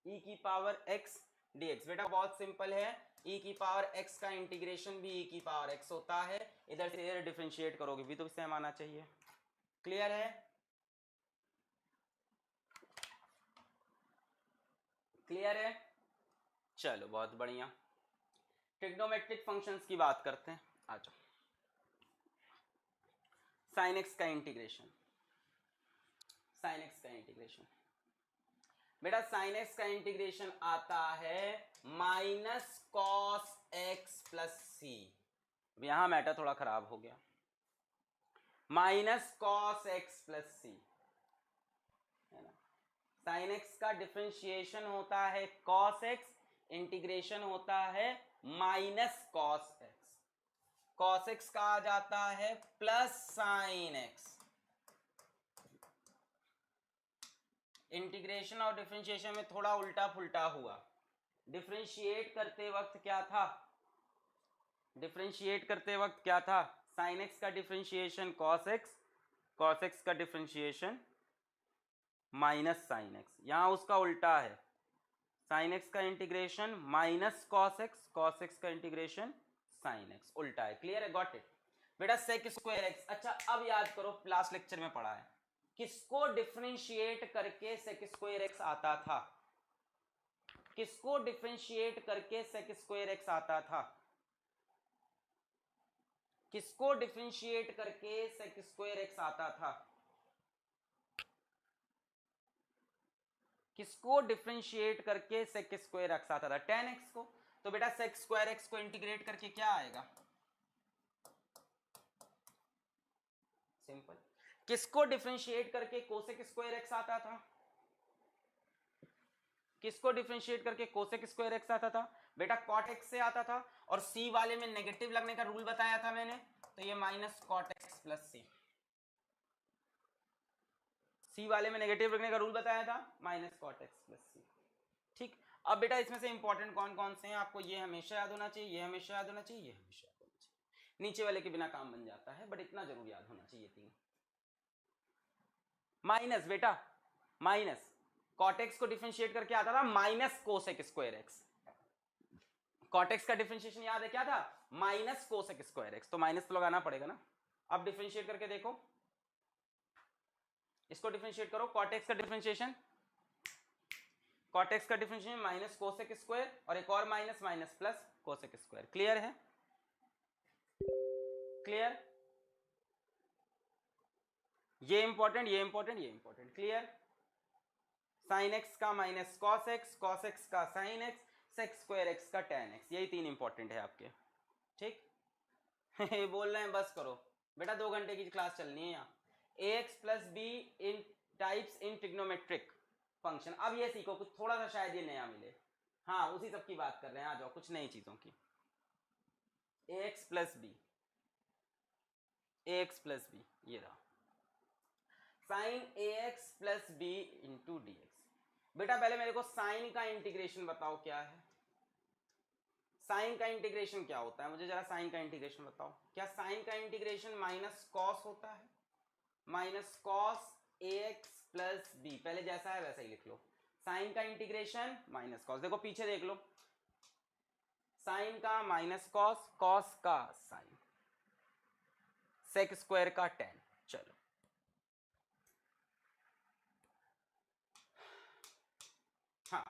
e की पावर x dx। बेटा बहुत सिंपल है, e की पावर x का इंटीग्रेशन भी e की पावर x होता है, इधर से इधर डिफरेंशिएट करोगे भी तो सेम आना चाहिए। क्लियर है? क्लियर है? चलो बहुत बढ़िया। ट्रिग्नोमेट्रिक फंक्शंस की बात करते हैं, आ जाओ। साइन एक्स का इंटीग्रेशन, साइन एक्स का इंटीग्रेशन, बेटा साइन एक्स का इंटीग्रेशन आता है माइनस कॉस एक्स प्लस सी। यहां मैटर थोड़ा खराब हो गया, माइनस कॉस एक्स प्लस सी, है ना। साइन एक्स का डिफरेंशिएशन होता है कॉस एक्स, इंटीग्रेशन होता है minus cos X, cos X का आ जाता है प्लस साइन एक्स। इंटीग्रेशन और डिफरेंशिएशन में थोड़ा उल्टा पुल्टा हुआ। डिफरेंशिएट करते वक्त क्या था, डिफरेंशिएट करते वक्त क्या था, साइन एक्स का differentiation cos X, cos X का डिफरेंशिएशन माइनस साइन एक्स। यहां उसका उल्टा है, साइन एक्स का integration minus cos X, cos X का इंटीग्रेशन साइन एक्स, उल्टा है। क्लियर है? Got it. बेटा सेक स्क्वायर एक्स, अच्छा अब याद करो, लास्ट लेक्चर में पढ़ा है, किसको डिफरेंशिएट करके सेक स्क्वायर एक्स आता था, किसको डिफरेंशिएट करके सेक स्क्वायर एक्स आता था, किसको डिफरेंशिएट करके सेक स्क्वायर एक्स आता था, किसको डिफरेंशिएट करके सेक स्क्वायर एक्स आता था, tan एक्स को। तो बेटा सेक स्क्वायर एक्स को इंटीग्रेट करके क्या आएगा, सिंपल। किसको डिफरेंशिएट करके कोसेक स्क्वायर एक्स आता था, किसको डिफरेंशिएट करके कोसेक स्क्वायर एक्स आता था, बेटा कॉट एक्स से आता था, और सी वाले में नेगेटिव लगने का रूल बताया था मैंने, तो ये माइनस कॉट एक्स प्लस सी, सी वाले में नेगेटिव रखने का रूल बताया था, माइनस कॉट एक्स प्लस सी। ठीक, अब बेटा इसमें से इंपॉर्टेंट कौन कौन से हैं आपको ये हमेशा याद होना चाहिए, ये हमेशा याद होना चाहिए, ये हमेशा याद होना चाहिए। नीचे वाले के बिना काम बन जाता है, बट इतना जरूर याद होना चाहिए 3। माइनस बेटा, माइनस कॉटेक्स को डिफरेंशिएट करके आता था minus cosec square x. Cortex का डिफरेंशिएशन याद है क्या था? Minus cosec square x. तो माइनस तो लगाना पड़ेगा ना। अब डिफरेंशिएट करके देखो, इसको डिफरेंशिएट करो। कॉटेक्स का डिफरेंशिएशन, कॉटेक्स का डिफरेंशिएशन माइनस कोसेक स्क्वायर और एक और minus minus plus cosec square. Clear है? क्लियर? ये इंपॉर्टेंट, ये इंपॉर्टेंट, ये इंपॉर्टेंट। क्लियर? साइन एक्स का minus cos X, cos X का sine X, sec square X का टेन एक्स। यही 3 इंपॉर्टेंट है आपके। ठीक बोल रहे हैं बस करो बेटा, 2 घंटे की क्लास चलनी है यहाँ। A X plus B in types in trigonometric function. अब ये सीखो कुछ थोड़ा सा, शायद ये नया मिले। हाँ उसी सब की बात कर रहे हैं, आ जाओ कुछ नई चीजों की। A X plus B, A X plus B, ये रहा sine A X plus B into D x. बेटा पहले मेरे को साइन का इंटीग्रेशन बताओ क्या है। साइन का इंटीग्रेशन क्या होता है, मुझे जरा साइन का इंटीग्रेशन बताओ। क्या साइन का इंटीग्रेशन माइनस कॉस होता है? Minus cos A X plus B, पहले जैसा है वैसा ही लिख लो। साइन का इंटीग्रेशन माइनस कॉस, देखो पीछे देख लो, साइन का माइनस कॉस, कॉस का साइन, सेक स्क्वायर का टेन। चलो हाँ,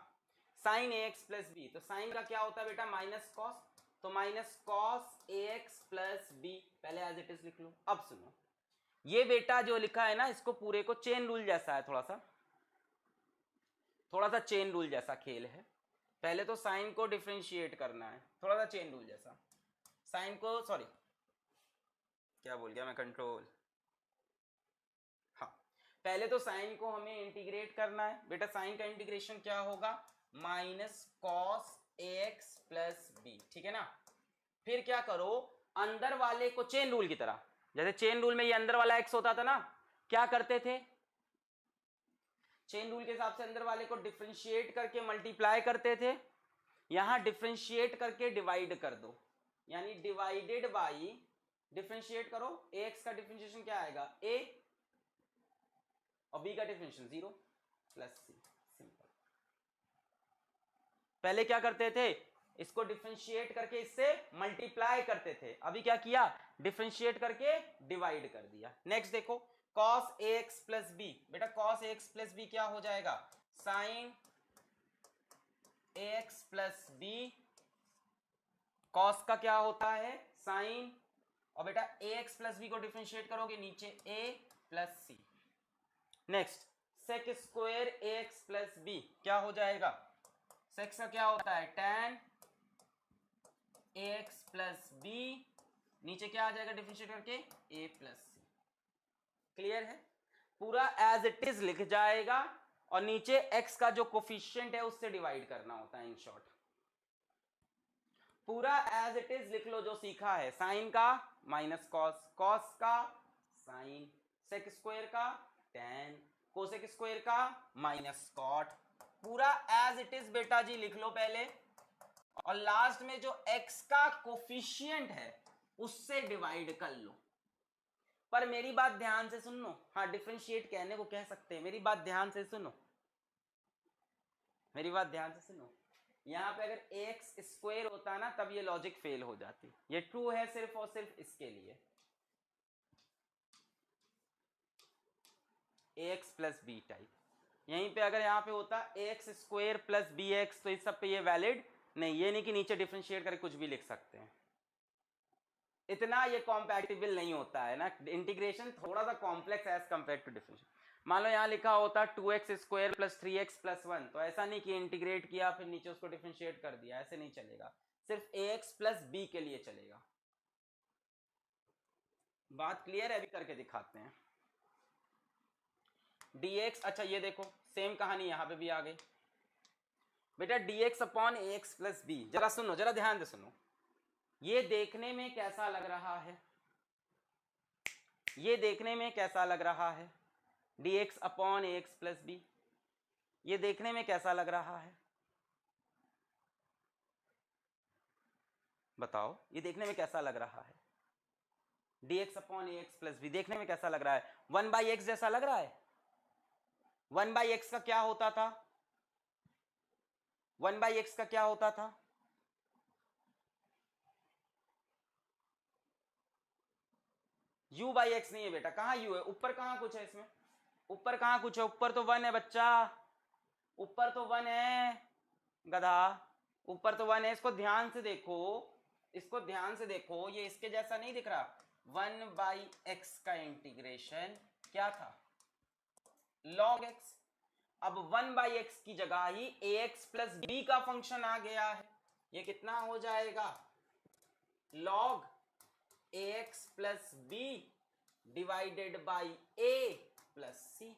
sign A X plus b, तो साइन का क्या होता है बेटा? माइनस कॉस, तो minus cos A X plus B, पहले एज इट इज लिख लो। अब सुनो, ये बेटा जो लिखा है ना, इसको पूरे को चेन रूल जैसा है, थोड़ा सा चेन रूल जैसा खेल है। पहले तो साइन को डिफरेंशिएट करना है, थोड़ा सा चेन रूल जैसा। साइन को, सॉरी क्या बोल गया मैं, कंट्रोल। हाँ, पहले तो साइन को हमें इंटीग्रेट करना है। बेटा साइन का इंटीग्रेशन क्या होगा? Minus cos A X plus B, ठीक है ना। फिर क्या करो, अंदर वाले को चेन रूल की तरह, जैसे चेन रूल में ये अंदर वाला एक्स होता था ना, क्या करते थे? चेन रूल के हिसाब से अंदर वाले को डिफरेंशिएट करके मल्टीप्लाई करते थे। यहां डिफरेंशिएट करके डिवाइड कर दो, यानी डिवाइडेड बाई, डिफरेंशिएट करो, ए एक्स का डिफरेंशिएशन क्या आएगा? ए, और बी का डिफरेंशिएशन 0 प्लस सी। सिंपल। पहले क्या करते थे? इसको डिफरेंशिएट करके इससे मल्टीप्लाई करते थे, अभी क्या किया? डिफरेंशिएट करके डिवाइड कर दिया। नेक्स्ट देखो, cos ax प्लस बी, बेटा cos ax प्लस बी क्या हो जाएगा? sin ax plus b, cos का क्या होता है? sin, और बेटा ax प्लस बी को डिफरेंशिएट करोगे नीचे a plus c. Next sec square ax plus b क्या हो जाएगा? सेक का क्या होता है? tan ax प्लस बी, नीचे क्या आ जाएगा डिफरेंशिएट करके? a plus C. क्लियर है? पूरा एज इट इज लिख जाएगा और नीचे x का जो कोफिशिएंट है उससे डिवाइड करना होता है। इन शॉर्ट पूरा एज इट इज लिख लो जो सीखा है। साइन का माइनस कॉस, कॉस का साइन, सेक स्क्वायर का टेन, कोसेक स्क्वायर का माइनस कॉट। पूरा एज इट इज बेटा जी लिख लो पहले, और लास्ट में जो x का कोफिशिएंट है उससे डिवाइड कर लो। पर मेरी बात ध्यान से सुन लो, हाँ डिफरेंशिएट कहने को कह सकते हैं, मेरी बात ध्यान से सुनो, मेरी बात ध्यान से सुनो। यहां पे अगर एक्स स्क्वायर होता ना तब ये लॉजिक फेल हो जाती। ये ट्रू है सिर्फ और सिर्फ इसके लिए, एक्स प्लस बी टाइप। यहीं पे अगर यहाँ पे होता x square plus b x, तो इस सब पे ये वैलिड नहीं। ये नहीं कि नीचे डिफरेंशिएट करके कुछ भी लिख सकते हैं, इतना ये कॉम्पैटिबल नहीं होता है ना। इंटीग्रेशन थोड़ा सा complex as compare to differentiate. मान लो यहाँ लिखा होता 2x square plus 3x plus 1, तो ऐसा नहीं कि इंटीग्रेट किया फिर नीचे उसको डिफरेंशिएट कर दिया, ऐसे नहीं चलेगा। सिर्फ ax प्लस b के लिए चलेगा। बात क्लियर है? अभी करके दिखाते हैं। dx, अच्छा ये देखो सेम कहानी यहां पे भी आ गई बेटा, dx upon ax plus b. जरा सुनो, जरा ध्यान से सुनो, ये देखने में कैसा लग रहा है? ये देखने में कैसा लग रहा है? dx upon ax plus B, ये देखने में कैसा लग रहा है? बताओ ये देखने में कैसा लग रहा है? dx अपॉन ए एक्स प्लस बी देखने में कैसा लग रहा है? 1/x जैसा लग रहा है? 1/x का क्या होता था? 1/x का क्या होता था? u/x नहीं है बेटा, कहाँ u है? ऊपर कहाँ कुछ है इसमें? ऊपर कहाँ कुछ है? ऊपर तो 1 है बच्चा, ऊपर तो 1 है गधा, ऊपर तो 1 है। इसको ध्यान से देखो, इसको ध्यान से देखो, ये इसके जैसा नहीं दिख रहा? 1/x का इंटीग्रेशन क्या था? log x। अब 1/x की जगह ही ax प्लस बी का फंक्शन आ गया है। ये कितना हो जाएगा? log ax plus B divided by a plus c.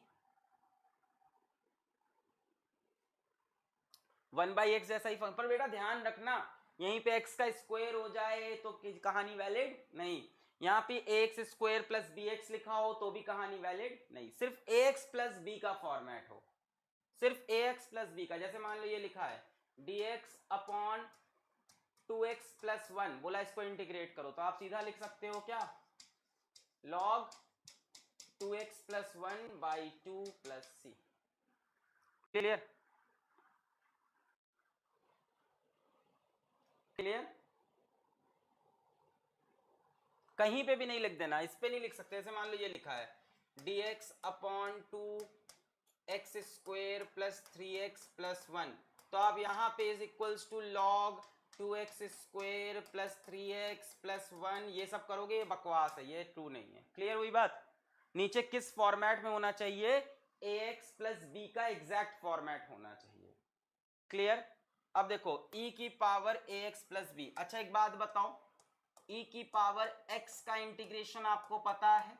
1/x जैसा ही फंक्शन, पर बेटा ध्यान रखना यहीं पे x का स्क्वायर हो जाए तो कहानी वैलिड नहीं, यहां पे ax स्क्वायर प्लस bx लिखा हो तो भी कहानी वैलिड नहीं। सिर्फ ax प्लस b का फॉर्मेट हो, सिर्फ ax प्लस b का। जैसे मान लो ये लिखा है dx अपॉन 2x प्लस 1, बोला इसको इंटीग्रेट करो तो आप सीधा लिख सकते हो क्या? log 2x plus 1 by 2 plus C. Clear? Clear? कहीं पे भी नहीं लिख देना, इस पे नहीं लिख सकते। जैसे मान लो ये लिखा है dx upon 2x square plus 3x plus 1, तो आप यहाँ पे is equals to log 2x square plus 3x plus 1 ये सब करोगे, ये बकवास है, ये ट्रू नहीं है। क्लियर हुई बात? नीचे किस फॉर्मेट में होना चाहिए? ax प्लस बी का एग्जैक्ट फॉर्मेट होना चाहिए। क्लियर? अब देखो e की पावर ax प्लस बी। अच्छा एक बात बताओ, e की पावर x का इंटीग्रेशन आपको पता है?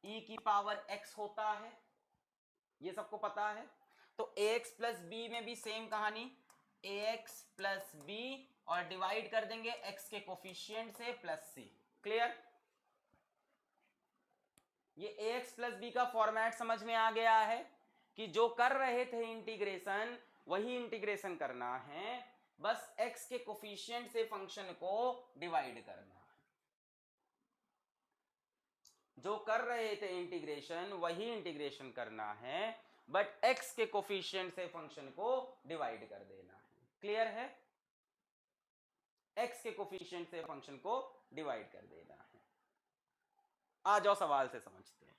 e की पावर x होता है, ये सबको पता है। तो ax प्लस बी में भी सेम कहानी, ax प्लस बी और डिवाइड कर देंगे x के कोफिशिएंट से प्लस c। क्लियर? ये ax प्लस बी का फॉर्मेट समझ में आ गया है कि जो कर रहे थे इंटीग्रेशन वही इंटीग्रेशन करना है, बस x के कोफिशिएंट से फंक्शन को डिवाइड करना है। जो कर रहे थे इंटीग्रेशन वही इंटीग्रेशन करना है, बट x के कोफिशिएंट से फंक्शन को डिवाइड कर देना है। क्लियर है? x के कोफिशिएंट से फंक्शन को डिवाइड कर देना है। आ जाओ सवाल से समझते हैं।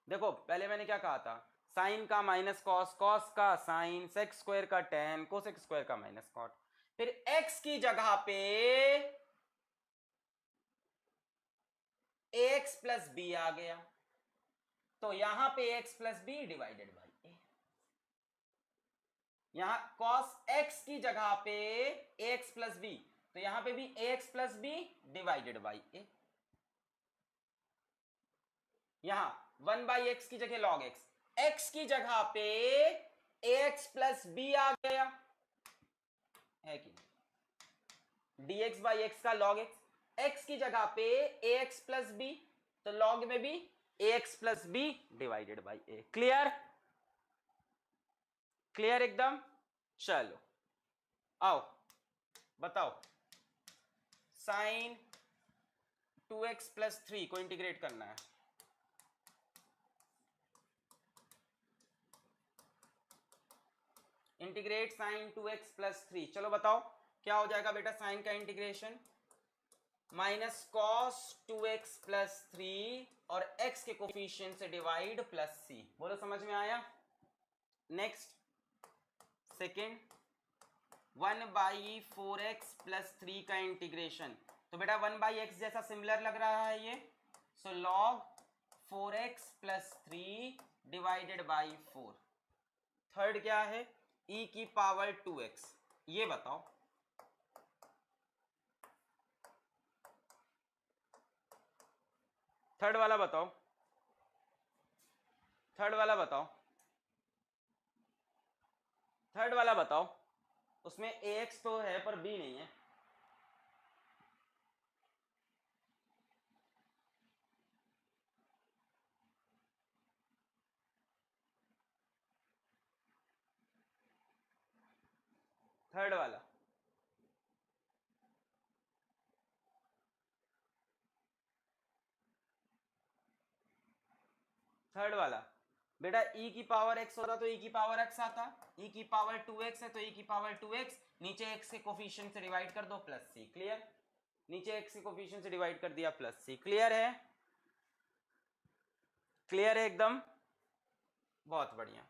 देखो पहले मैंने क्या कहा था? साइन का माइनस कॉस, कॉस का साइन, सेक स्क्वायर का टेन, कोसेक स्क्वायर का माइनस कॉट। फिर x की जगह पे ax प्लस बी आ गया, तो यहां पे x plus B divided by A. यहां cos x की जगह पे ax प्लस बी, तो यहां पे भी ax plus B divided by A. यहां 1/x की जगह log x, x की जगह पे ax प्लस बी आ गया है कि dx बाई एक्स का log x, x की जगह पे ax प्लस बी, तो log में भी ax plus B divided by a. Clear? Clear एकदम? चलो आओ बताओ, साइन 2x प्लस 3 को इंटीग्रेट करना है। इंटीग्रेट साइन 2x प्लस 3, चलो बताओ क्या हो जाएगा बेटा साइन का integration? Minus cos 2x plus 3 और x के कोफिशिएंट से डिवाइड प्लस सी। बोलो समझ में आया? नेक्स्ट सेकेंड, 1/4x प्लस 3 का इंटीग्रेशन, तो बेटा 1/x जैसा सिमिलर लग रहा है ये, सो log 4x plus 3 divided by 4। Third क्या है? e की पावर 2x। ये बताओ थर्ड वाला बताओ, थर्ड वाला बताओ, थर्ड वाला बताओ। उसमें ax तो है पर b नहीं है। थर्ड वाला थर्ड वाला बेटा e की पावर x होता तो e की पावर x आता, e की पावर 2x है तो e की पावर 2x, नीचे x के कोफिशिएंट से डिवाइड कर दो प्लस c, क्लियर। नीचे x के कोफिशिएंट से डिवाइड कर दिया प्लस c, क्लियर है, क्लियर है एकदम, बहुत बढ़िया।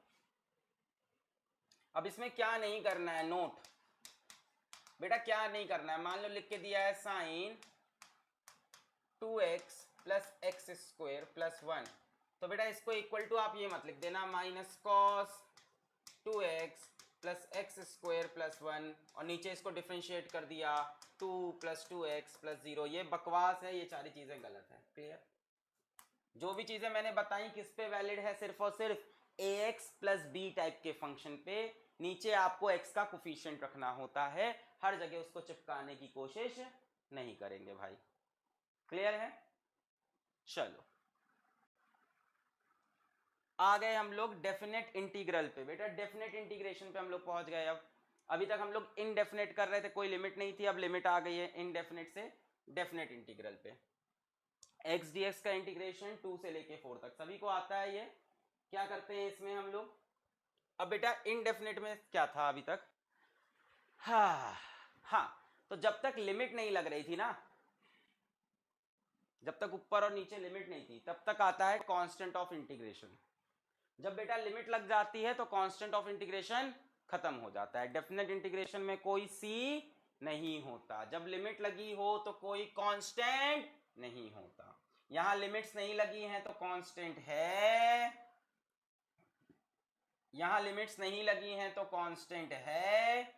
अब इसमें क्या नहीं करना है, नोट बेटा क्या नहीं करना है, मान लो लिख के दिया है sine 2x plus x square plus 1, तो बेटा इसको इक्वल टू आप ये मत लिख देना minus cos 2x plus x square plus 1, और नीचे इसको डिफरेंशिएट कर दिया 2 प्लस 2x प्लस 0, ये बकवास है, ये सारी चीजें गलत है, क्लियर। जो भी चीजें मैंने बताई किस पे वैलिड है, सिर्फ और सिर्फ ax प्लस बी टाइप के फंक्शन पे, नीचे आपको x का कोफिशिएंट रखना होता है, हर जगह उसको चिपकाने की कोशिश नहीं करेंगे भाई, क्लियर है। चलो आ गए हम लोग डेफिनेट इंटीग्रल पे, बेटा डेफिनेट इंटीग्रेशन पे हम लोग पहुंच गए। अब अभी तक हम लोग इनडेफिनेट कर रहे थे, कोई लिमिट नहीं थी, अब लिमिट आ गई है इनडेफिनेट से डेफिनेट इंटीग्रल पे। एक्स डी एक्स का इंटीग्रेशन 2 से लेके 4 तक सभी को आता है, ये क्या करते हैं इसमें हम लोग। अब बेटा इनडेफिनेट में क्या था अभी तक, हाँ तो जब तक लिमिट नहीं लग रही थी ना, जब तक ऊपर और नीचे लिमिट नहीं थी, तब तक आता है कांस्टेंट ऑफ इंटीग्रेशन। जब बेटा लिमिट लग जाती है तो कांस्टेंट ऑफ इंटीग्रेशन खत्म हो जाता है। डेफिनेट इंटीग्रेशन में कोई सी नहीं होता, जब लिमिट लगी हो तो कोई कांस्टेंट नहीं होता। यहां लिमिट्स नहीं लगी हैं तो कांस्टेंट है, यहां लिमिट्स नहीं लगी हैं तो कांस्टेंट है,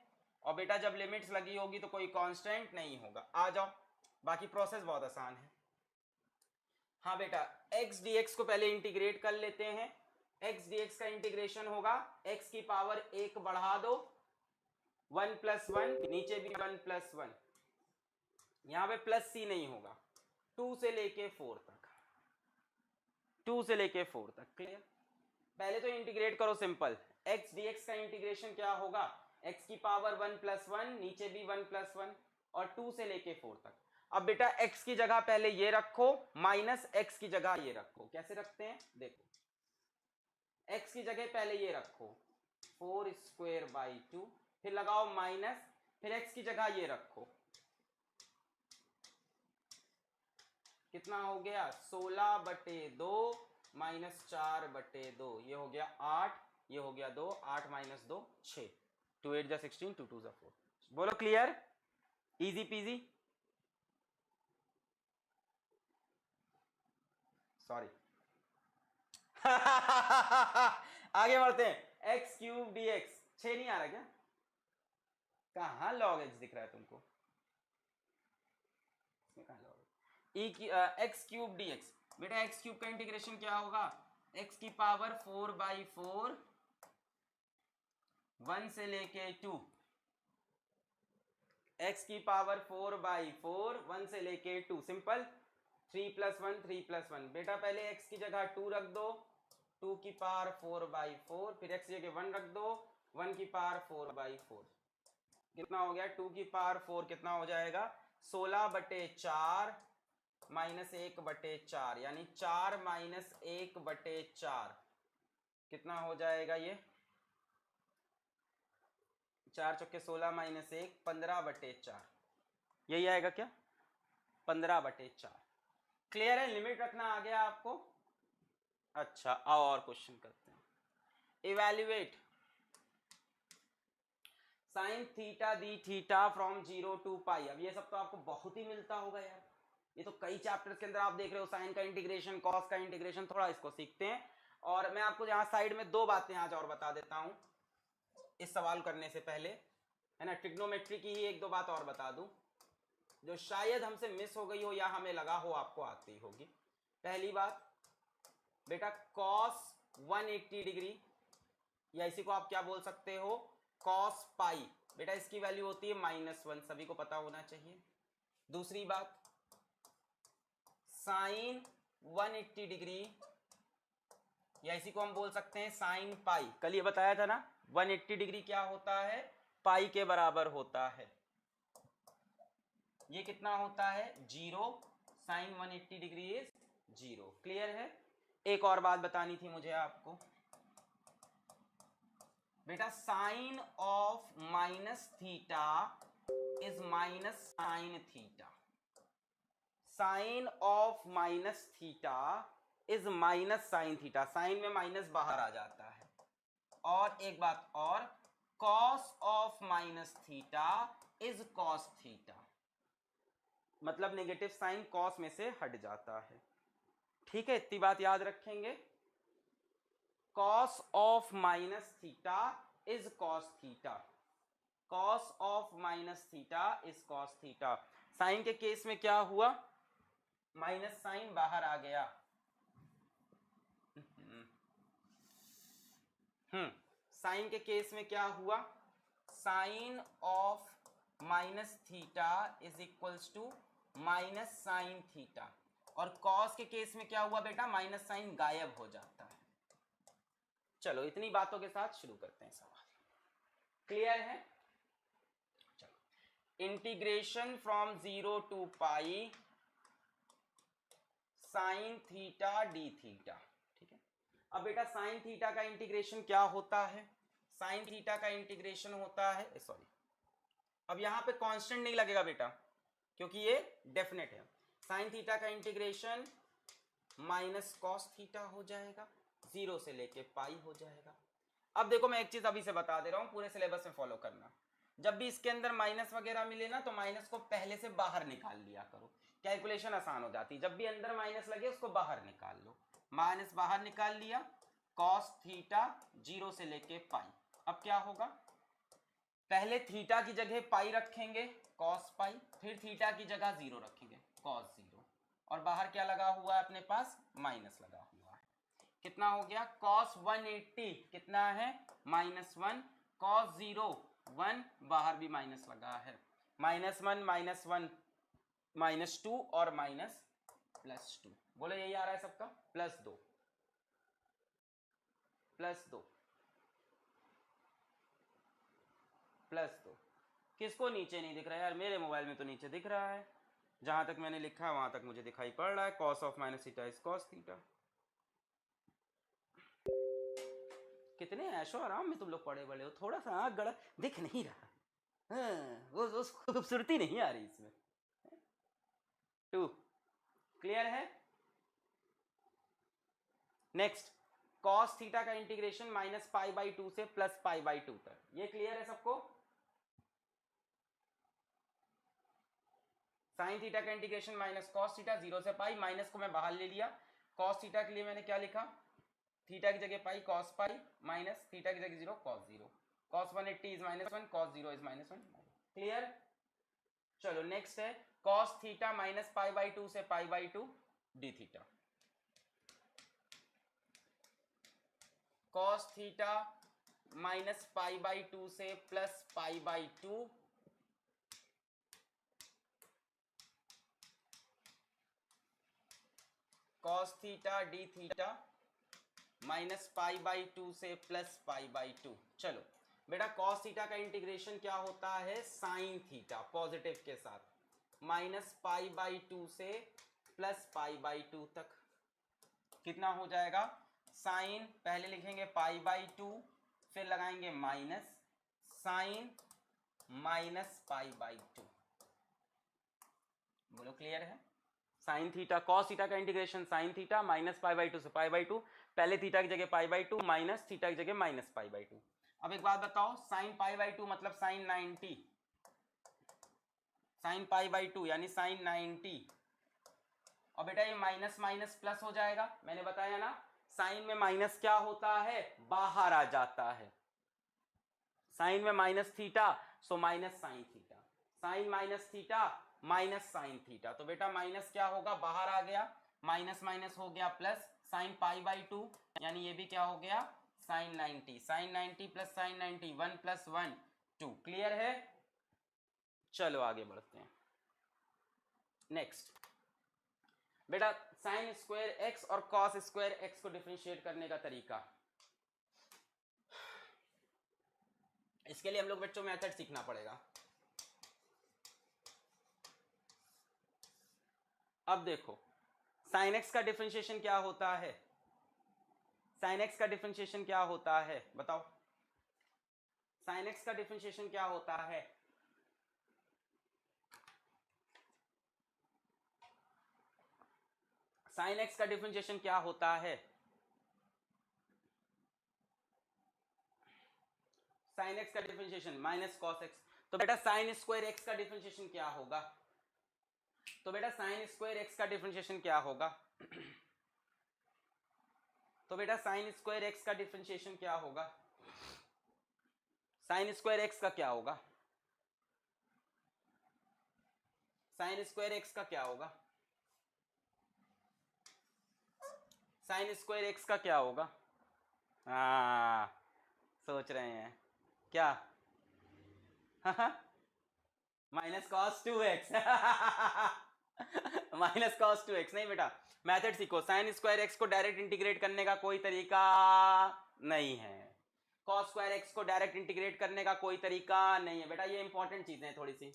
और बेटा जब लिमिट्स लगी होगी तो कोई कांस्टेंट नहीं होगा। आ जाओ, बाकी प्रोसेस बहुत आसान है। हाँ बेटा x dx को पहले इंटीग्रेट कर लेते हैं। x dx का इंटीग्रेशन होगा x की पावर 1 बढ़ा दो 1 प्लस 1, नीचे भी 1 प्लस 1, यहां पे प्लस c नहीं होगा, 2 से लेके 4 तक, 2 से लेके 4 तक, क्लियर। पहले तो इंटीग्रेट करो सिंपल, x dx का इंटीग्रेशन क्या होगा, x की पावर 1 प्लस 1, नीचे भी 1 प्लस 1, और 2 से लेके 4 तक। अब बेटा x की जगह पहले ये रखो, माइनस x की जगह ये रखो। कैसे रखते हैं देखो, x की जगह पहले ये रखो 4 स्क्वायर बाई 2, फिर लगाओ माइनस, फिर x की जगह ये रखो, कितना हो गया 16 बटे 2 माइनस 4 बटे 2, ये हो गया 8, ये हो गया 2, 8 माइनस 2 6, 2 8 जा 16, 2 2 जा 4। बोलो क्लियर, इजी पीजी, सॉरी आगे बढ़ते हैं, एक्स क्यूब डी एक्स, 6 नहीं आ रहा क्या, कहां लॉग एक्स दिख रहा है तुमको, कहां लॉग ई की एक्स क्यूब डी एक्स, बेटा एक्स क्यूब का इंटीग्रेशन क्या होगा, एक्स की पावर 4 बाई 4 1 से लेके 2, एक्स की पावर 4 बाई 4 1 से लेके 2, सिंपल 3 प्लस 1 3 प्लस 1, बेटा पहले x की जगह 2 रख दो, 2 की पावर 4 बाई 4, फिर x की जगह 1 रख दो, 1 की पावर 4 बाई 4, कितना हो गया 2 की पावर 4, कितना हो जाएगा 16 बटे 4 माइनस 1 बटे 4, यानी 4 माइनस 1 बटे 4, कितना हो जाएगा ये 4 चौके 16 माइनस 1 15 बटे 4, यही आएगा क्या 15 बटे 4, क्लियर है, लिमिट रखना आ गया आपको। अच्छा आओ और क्वेश्चन करते हैं, evaluate sine theta D theta from 0 to pi. अब ये सब तो आपको बहुत ही मिलता होगा यार, ये तो कई चैप्टर्स के अंदर आप देख रहे हो, साइन का इंटीग्रेशन कॉस का इंटीग्रेशन, थोड़ा इसको सीखते हैं। और मैं आपको यहाँ साइड में 2 बातें आज और बता देता हूं इस सवाल करने से पहले, है ना, ट्रिग्नोमेट्री की ही 1-2 बात और बता दूं जो शायद हमसे मिस हो गई हो या हमें लगा हो आपको आती होगी। पहली बात बेटा कॉस 180 डिग्री, या इसी को आप क्या बोल सकते हो कॉस पाई, बेटा इसकी वैल्यू होती है -1, सभी को पता होना चाहिए। दूसरी बात साइन 180 डिग्री, या इसी को हम बोल सकते हैं साइन पाई, कल ये बताया था ना 180 डिग्री क्या होता है पाई के बराबर होता है, ये कितना होता है 0, साइन 180 डिग्री इज 0, क्लियर है। एक और बात बतानी थी मुझे आपको बेटा, sine of minus theta is minus sine theta. Sine of minus theta is minus sine theta. Sine में माइनस बाहर आ जाता है। और एक बात और, cos of minus theta is cos theta, मतलब नेगेटिव साइन कॉस में से हट जाता है। ठीक है, इतनी बात याद रखेंगे। Cos of minus theta is cos theta. Cos of minus theta is cos theta. Sine के केस में क्या हुआ, माइनस साइन बाहर आ गया। साइन के केस में क्या हुआ, sine of minus theta is equals to minus sine theta. और कॉस के केस में क्या हुआ बेटा, माइनस साइन गायब हो जाता है। चलो इतनी बातों के साथ शुरू करते हैं सवाल। क्लियर है? चलो, integration from 0 to pi sine theta d theta. ठीक है, अब बेटा साइन थीटा का इंटीग्रेशन क्या होता है, साइन थीटा का इंटीग्रेशन होता है, सॉरी अब यहां पे कांस्टेंट नहीं लगेगा बेटा क्योंकि ये डेफिनेट है। साइन थीटा का इंटीग्रेशन माइनस कॉस थीटा हो जाएगा, 0 से लेके पाई हो जाएगा। अब देखो मैं एक चीज अभी से बता दे रहा हूं, पूरे सिलेबस में फॉलो करना। जब भी इसके अंदर माइनस वगैरह मिले ना तो माइनस को पहले से बाहर निकाल लिया करो, कैलकुलेशन आसान हो जाती है। जब भी अंदर माइनस लगे उसको बाहर निकाल लो। माइनस बाहर निकाल लिया, कॉस थीटा 0 से लेके पाई। अब क्या होगा, पहले थीटा की जगह पाई रखेंगे कॉस पाई, फिर थीटा की जगह 0 रखेंगे कॉस 0, और बाहर क्या लगा हुआ है अपने पास, माइनस लगा हुआ है। कितना हो गया, कॉस 180 कितना है, -1, कॉस 0 1, बाहर भी माइनस लगा है, -1 -2 और +2। बोलो यही आ रहा है सबका, +2 +2। किसको नीचे नहीं दिख रहा है यार, मेरे मोबाइल में तो नीचे दिख रहा है, जहां तक मैंने लिखा है वहां तक मुझे दिखाई पड़ रहा है। Cos of minus theta is cos theta. कितने ऐशो आराम में तुम लोग पड़े बड़े हो, थोड़ा सा आंख गड़ा दिख नहीं रहा। हाँ, वो खूबसूरती नहीं आ रही इसमें। 2 क्लियर है। नेक्स्ट, कॉस थीटा का इंटीग्रेशन -π/2 से +π/2 तक, ये क्लियर है सबको। साइन थीटा का इंटीग्रेशन माइनस कॉस थीटा 0 से पाई, माइनस को मैं बाहर ले लिया। कॉस थीटा के लिए मैंने क्या लिखा, थीटा की जगह pi cos pi, minus theta की जगह 0 cos 0, cos 180 is -1, cos 0 is -1। Clear. चलो नेक्स्ट है कॉस थीटा -π/2 से π/2 डी थीटा। कॉस थीटा -π/2 से +π/2 कॉस थीटा डी थीटा, -π/2 से +π/2। चलो बेटा, कॉस थीटा का इंटीग्रेशन क्या होता है, साइन थीटा पॉजिटिव के साथ, -π/2 से +π/2 तक। कितना हो जाएगा, साइन पहले लिखेंगे π/2, फिर लगाएंगे माइनस, साइन -π/2। बोलो क्लियर है। साइन थीटा, कॉस थीटा का इंटीग्रेशन साइन थीटा -π/2 से π/2, पहले थीटा की जगह π/2 माइनस थीटा की जगह -π/2। अब एक बात बताओ, साइन π/2 मतलब साइन 90, साइन π/2 यानी साइन 90। और बेटा ये माइनस माइनस प्लस हो जाएगा, मैंने बताया ना साइन में माइनस क्या होता है, बाहर आ जाता है। साइन में minus theta so minus sine theta, sine minus theta minus sine theta. तो बेटा माइनस क्या होगा, बाहर आ गया, माइनस माइनस हो गया प्लस, साइन π/2 यानी ये भी क्या हो गया, sine 90, sine 90 plus sine 90, 1 + 1 2। Clear है। चलो आगे बढ़ते हैं। नेक्स्ट बेटा, साइन स्क्वायर एक्स और कॉस स्क्वायर एक्स को डिफरेंशिएट करने का तरीका, इसके लिए हम लोग बच्चों मेथड सीखना पड़ेगा। अब देखो साइन एक्स का डिफरेंशिएशन क्या होता है, साइन एक्स का डिफरेंशिएशन क्या होता है बताओ, साइन एक्स का डिफरेंशिएशन क्या होता है? साइन एक्स का डिफरेंशिएशन क्या होता है? साइन एक्स का डिफरेंशिएशन माइनस कॉस एक्स। तो बेटा साइन स्क्वायर एक्स का डिफरेंशिएशन क्या होगा? तो बेटा साइन स्क्वायर एक्स का डिफरेंशिएशन क्या होगा? तो बेटा साइन स्क्वायर एक्स का डिफरेंशिएशन क्या होगा? साइन स्क्वायर एक्स का क्या होगा? साइन स्क्वायर एक्स का क्या होगा? साइन स्क्वायर एक्स का क्या होगा? हाँ, सोच रहे हैं क्या? Minus cos 2x। Minus cos 2x नहीं बेटा, मेथड सीखो। साइन स्क्वायर एक्स को डायरेक्ट इंटीग्रेट करने का कोई तरीका नहीं है, कॉस स्क्वायर एक्स को डायरेक्ट इंटीग्रेट करने का कोई तरीका नहीं है बेटा। ये इंपॉर्टेंट चीजें हैं थोड़ी सी,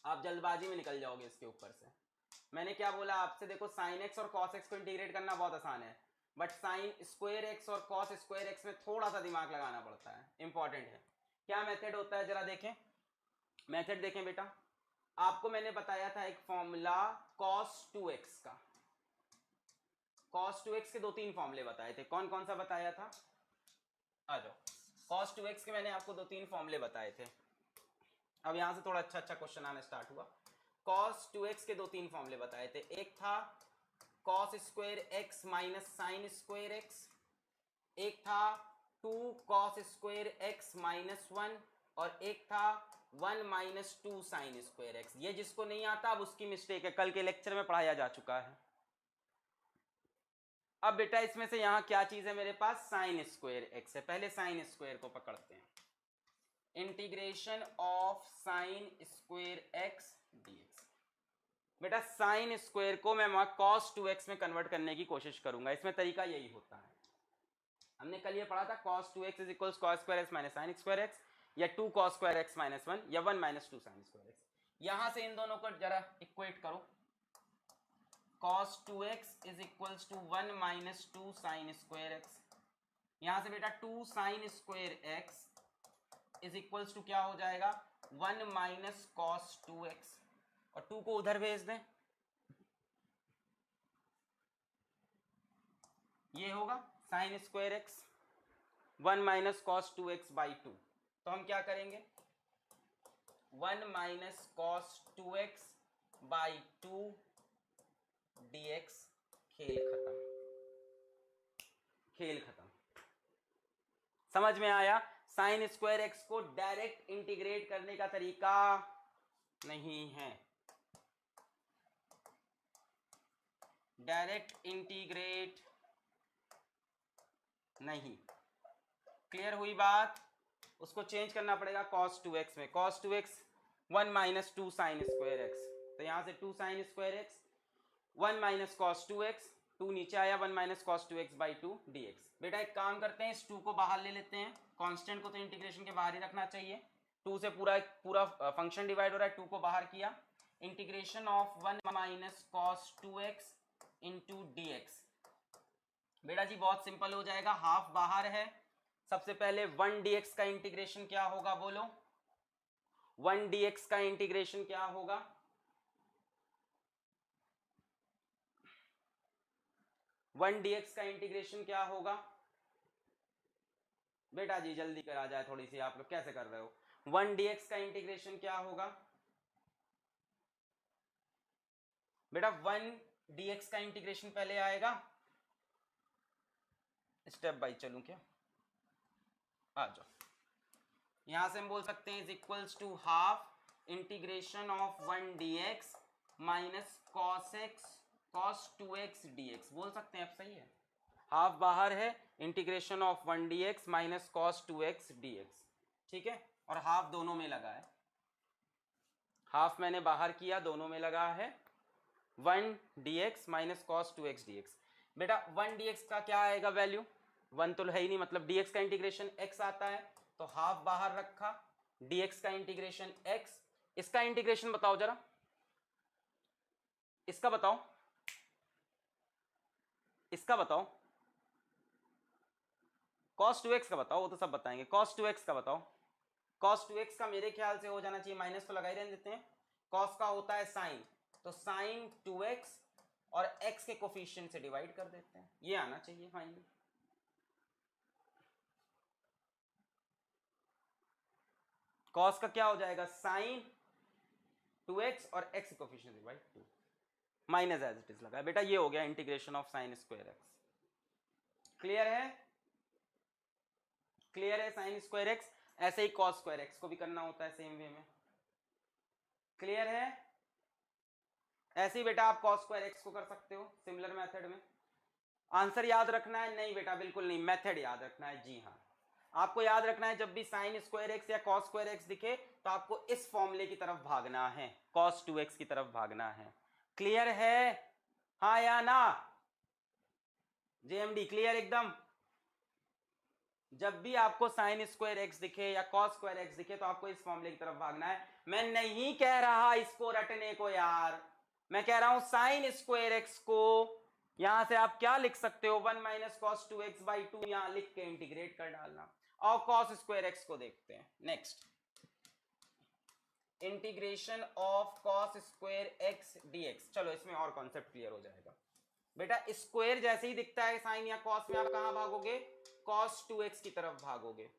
आप जल्दबाजी में निकल जाओगे इसके ऊपर से। मैंने क्या बोला आपसे, देखो साइन एक्स और कॉस एक्स को इंटीग्रेट करना बहुत आसान है, बट साइन स्क्वायर एक्स और कॉस स्क्वायर एक्स में थोड़ा सा दिमाग लगाना पड़ता है, इंपॉर्टेंट है। क्या मेथड होता है जरा देखें, मेथड देखें बेटा। आपको मैंने बताया था एक फॉर्मूला cos 2x का, cos 2x के 2-3 फॉर्मूले बताए थे। कौन कौन सा बताया था? आ जाओ। cos 2x के मैंने आपको 2-3 फॉर्मूले बताए थे। अब यहां से थोड़ा अच्छा अच्छा क्वेश्चन आना स्टार्ट हुआ। cos 2x के 2-3 फॉर्मूले बताए थे। एक था cos square x minus sign square x, एक था 2 cos स्क्वायर एक्स माइनस 1, और एक था 1 माइनस 2 साइन स्क्वायर एक्स। ये जिसको नहीं आता अब उसकी मिस्टेक है, कल के लेक्चर में पढ़ाया जा चुका है। अब बेटा इसमें से यहां क्या चीज है मेरे पास? साइन स्क्वायर एक्स है। पहले साइन स्क्वायर को पकड़ते हैं, integration of sine square x d x. बेटा साइन स्क्वायर को मैं cos 2x में कन्वर्ट करने की कोशिश करूंगा, इसमें तरीका यही होता है। हमने कल ये पढ़ा था cos 2x is equal cos square x minus sign square x, या 2 cos स्क्वायर एक्स माइनस 1, या 1 माइनस 2 साइन स्क्वायर एक्स। यहां से इन दोनों को जरा इक्वेट करो, cos 2x is equal to 1 minus 2 sine square x. यहां से बेटा 2 sine square x is equal to क्या हो जाएगा? 1 माइनस कॉस 2x, और 2 को उधर भेज दें, ये होगा sign square x 1 minus cos 2x by 2। तो हम क्या करेंगे? 1 minus cos 2x by 2 dx। खेल खत्म, खेल खत्म। समझ में आया? साइन स्क्वायर एक्स को डायरेक्ट इंटीग्रेट करने का तरीका नहीं है, डायरेक्ट इंटीग्रेट नहीं। क्लियर हुई बात? उसको चेंज करना पड़ेगा cos 2x में। cos 2x 1 minus 2 sine square x, तो यहां से 2 sine square x 1 minus cos 2x, 2 नीचे आया 1 minus cos 2x by 2 dx। बेटा एक काम करते हैं, इस 2 को बाहर ले लेते हैं, कांस्टेंट को तो इंटीग्रेशन के बाहर ही रखना चाहिए। 2 से पूरा पूरा फंक्शन डिवाइड हो रहा है, 2 को बाहर किया, integration of 1 minus cos 2x into dx। बेटा जी बहुत सिंपल हो जाएगा, हाफ बाहर है। सबसे पहले 1 dx का इंटीग्रेशन क्या होगा बोलो? 1 dx का इंटीग्रेशन क्या होगा? 1 dx का इंटीग्रेशन क्या होगा? बेटा जी जल्दी करा जाए थोड़ी सी, आप लोग कैसे कर रहे हो? 1 dx का इंटीग्रेशन क्या होगा? बेटा 1 dx का इंटीग्रेशन पहले आएगा, स्टेप बाय चलूं क्या? आ जाओ। यहां से हम बोल सकते हैं is equals to half integration of 1 dx minus cos x cos 2x dx। बोल सकते हैं, अब सही है। हाफ बाहर है, integration of 1 dx minus cos 2x dx, ठीक है। और हाफ दोनों में लगा है, हाफ मैंने बाहर किया, दोनों में लगा है 1 dx minus cos 2x dx। बेटा 1 dx का क्या आएगा वैल्यू? 1 तो है ही नहीं, मतलब dx का इंटीग्रेशन x आता है, तो हाफ बाहर रखा, dx का इंटीग्रेशन x। इसका इंटीग्रेशन बताओ जरा, इसका बताओ, इसका बताओ। cos 2x का बताओ, वो तो सब बताएंगे। cos 2x का बताओ। cos 2x का मेरे ख्याल से हो जाना चाहिए, माइनस तो लगा ही रहने देते हैं। cos का होता है sin, तो sin 2x और x के कोफिशिएंट से डिवाइड कर देते हैं, ये आना चाहिए फाइनली। cos का क्या हो जाएगा, sin 2x और x के coefficient divide 2, minus as it is लगा बेटा, ये हो गया integration of sin square x। Clear है, क्लियर है। sin स्क्वायर x, ऐसे ही cos स्क्वायर x को भी करना होता है सेम वे में। क्लियर है, ऐसे ही बेटा आप cos स्क्वायर x को कर सकते हो सिमिलर मेथड में। आंसर याद रखना है? नहीं बेटा बिल्कुल नहीं, मेथड याद रखना है। जी हाँ, आपको याद रखना है जब भी sin स्क्वायर x या cos स्क्वायर x दिखे तो आपको इस फॉर्मूले की तरफ भागना है, cos 2x की तरफ भागना है। क्लियर है, हाँ या ना? जेएमडी क्लियर एकदम? जब भी आपको sin स्क्वायर x दिखे या cos स्क्वायर x दिखे तो आपको इस फॉर्मूले की तरफ भागना है। मैं नहीं कह रहा इसको रटने को यार, मैं कह रहा हूं sin स्क्वायर x को यहां से आप क्या लिख सकते हो, 1 माइनस कॉस 2x बाई 2 यहां लिख के इंटीग्रेट कर डालना। और cos स्क्वायर x को देखते हैं next, integration of cos square x dx। चलो इसमें और कॉन्सेप्ट क्लियर हो जाएगा बेटा। स्क्वायर जैसे ही दिखता है साइन या कॉस में, आप कहां भागोगे, cos 2x की तरफ भागोगे।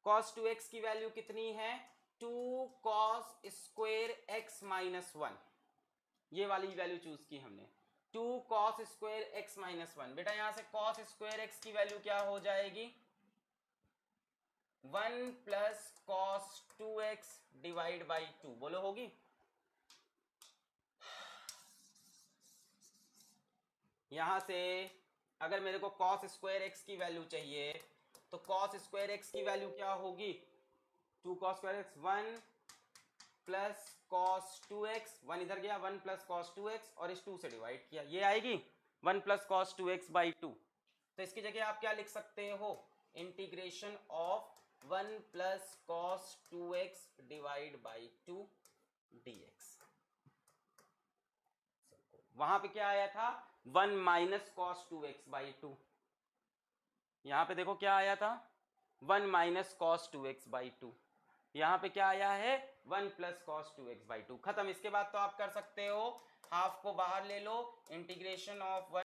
cos 2x की वैल्यू कितनी है, 2 cos स्क्वायर x माइनस 1, ये वाली वैल्यू चूज की हमने, 2 cos स्क्वायर x माइनस 1। बेटा यहां से cos स्क्वायर x की वैल्यू क्या हो जाएगी, 1 plus cos 2x divide by 2, बोलो होगी? यहां से अगर मेरे को cos स्क्वायर x की वैल्यू चाहिए तो cos स्क्वायर x की वैल्यू क्या होगी, 2 cos square x, 1 plus cos 2x, 1 इधर गया, 1 प्लस cos 2x और इस 2 से डिवाइड किया, ये आएगी 1 प्लस cos 2x बाई 2। तो इसकी जगह आप क्या लिख सकते हो, integration of 1 plus cos 2x divide by 2 dx। वहां पे क्या आया था, 1 माइनस कॉस 2x बाई 2, यहां पे देखो क्या आया था, 1 माइनस कॉस 2x बाई 2, यहां पे क्या आया है, 1 प्लस कॉस 2x बाई 2। खत्म। इसके बाद तो आप कर सकते हो, हाफ को बाहर ले लो, इंटीग्रेशन ऑफ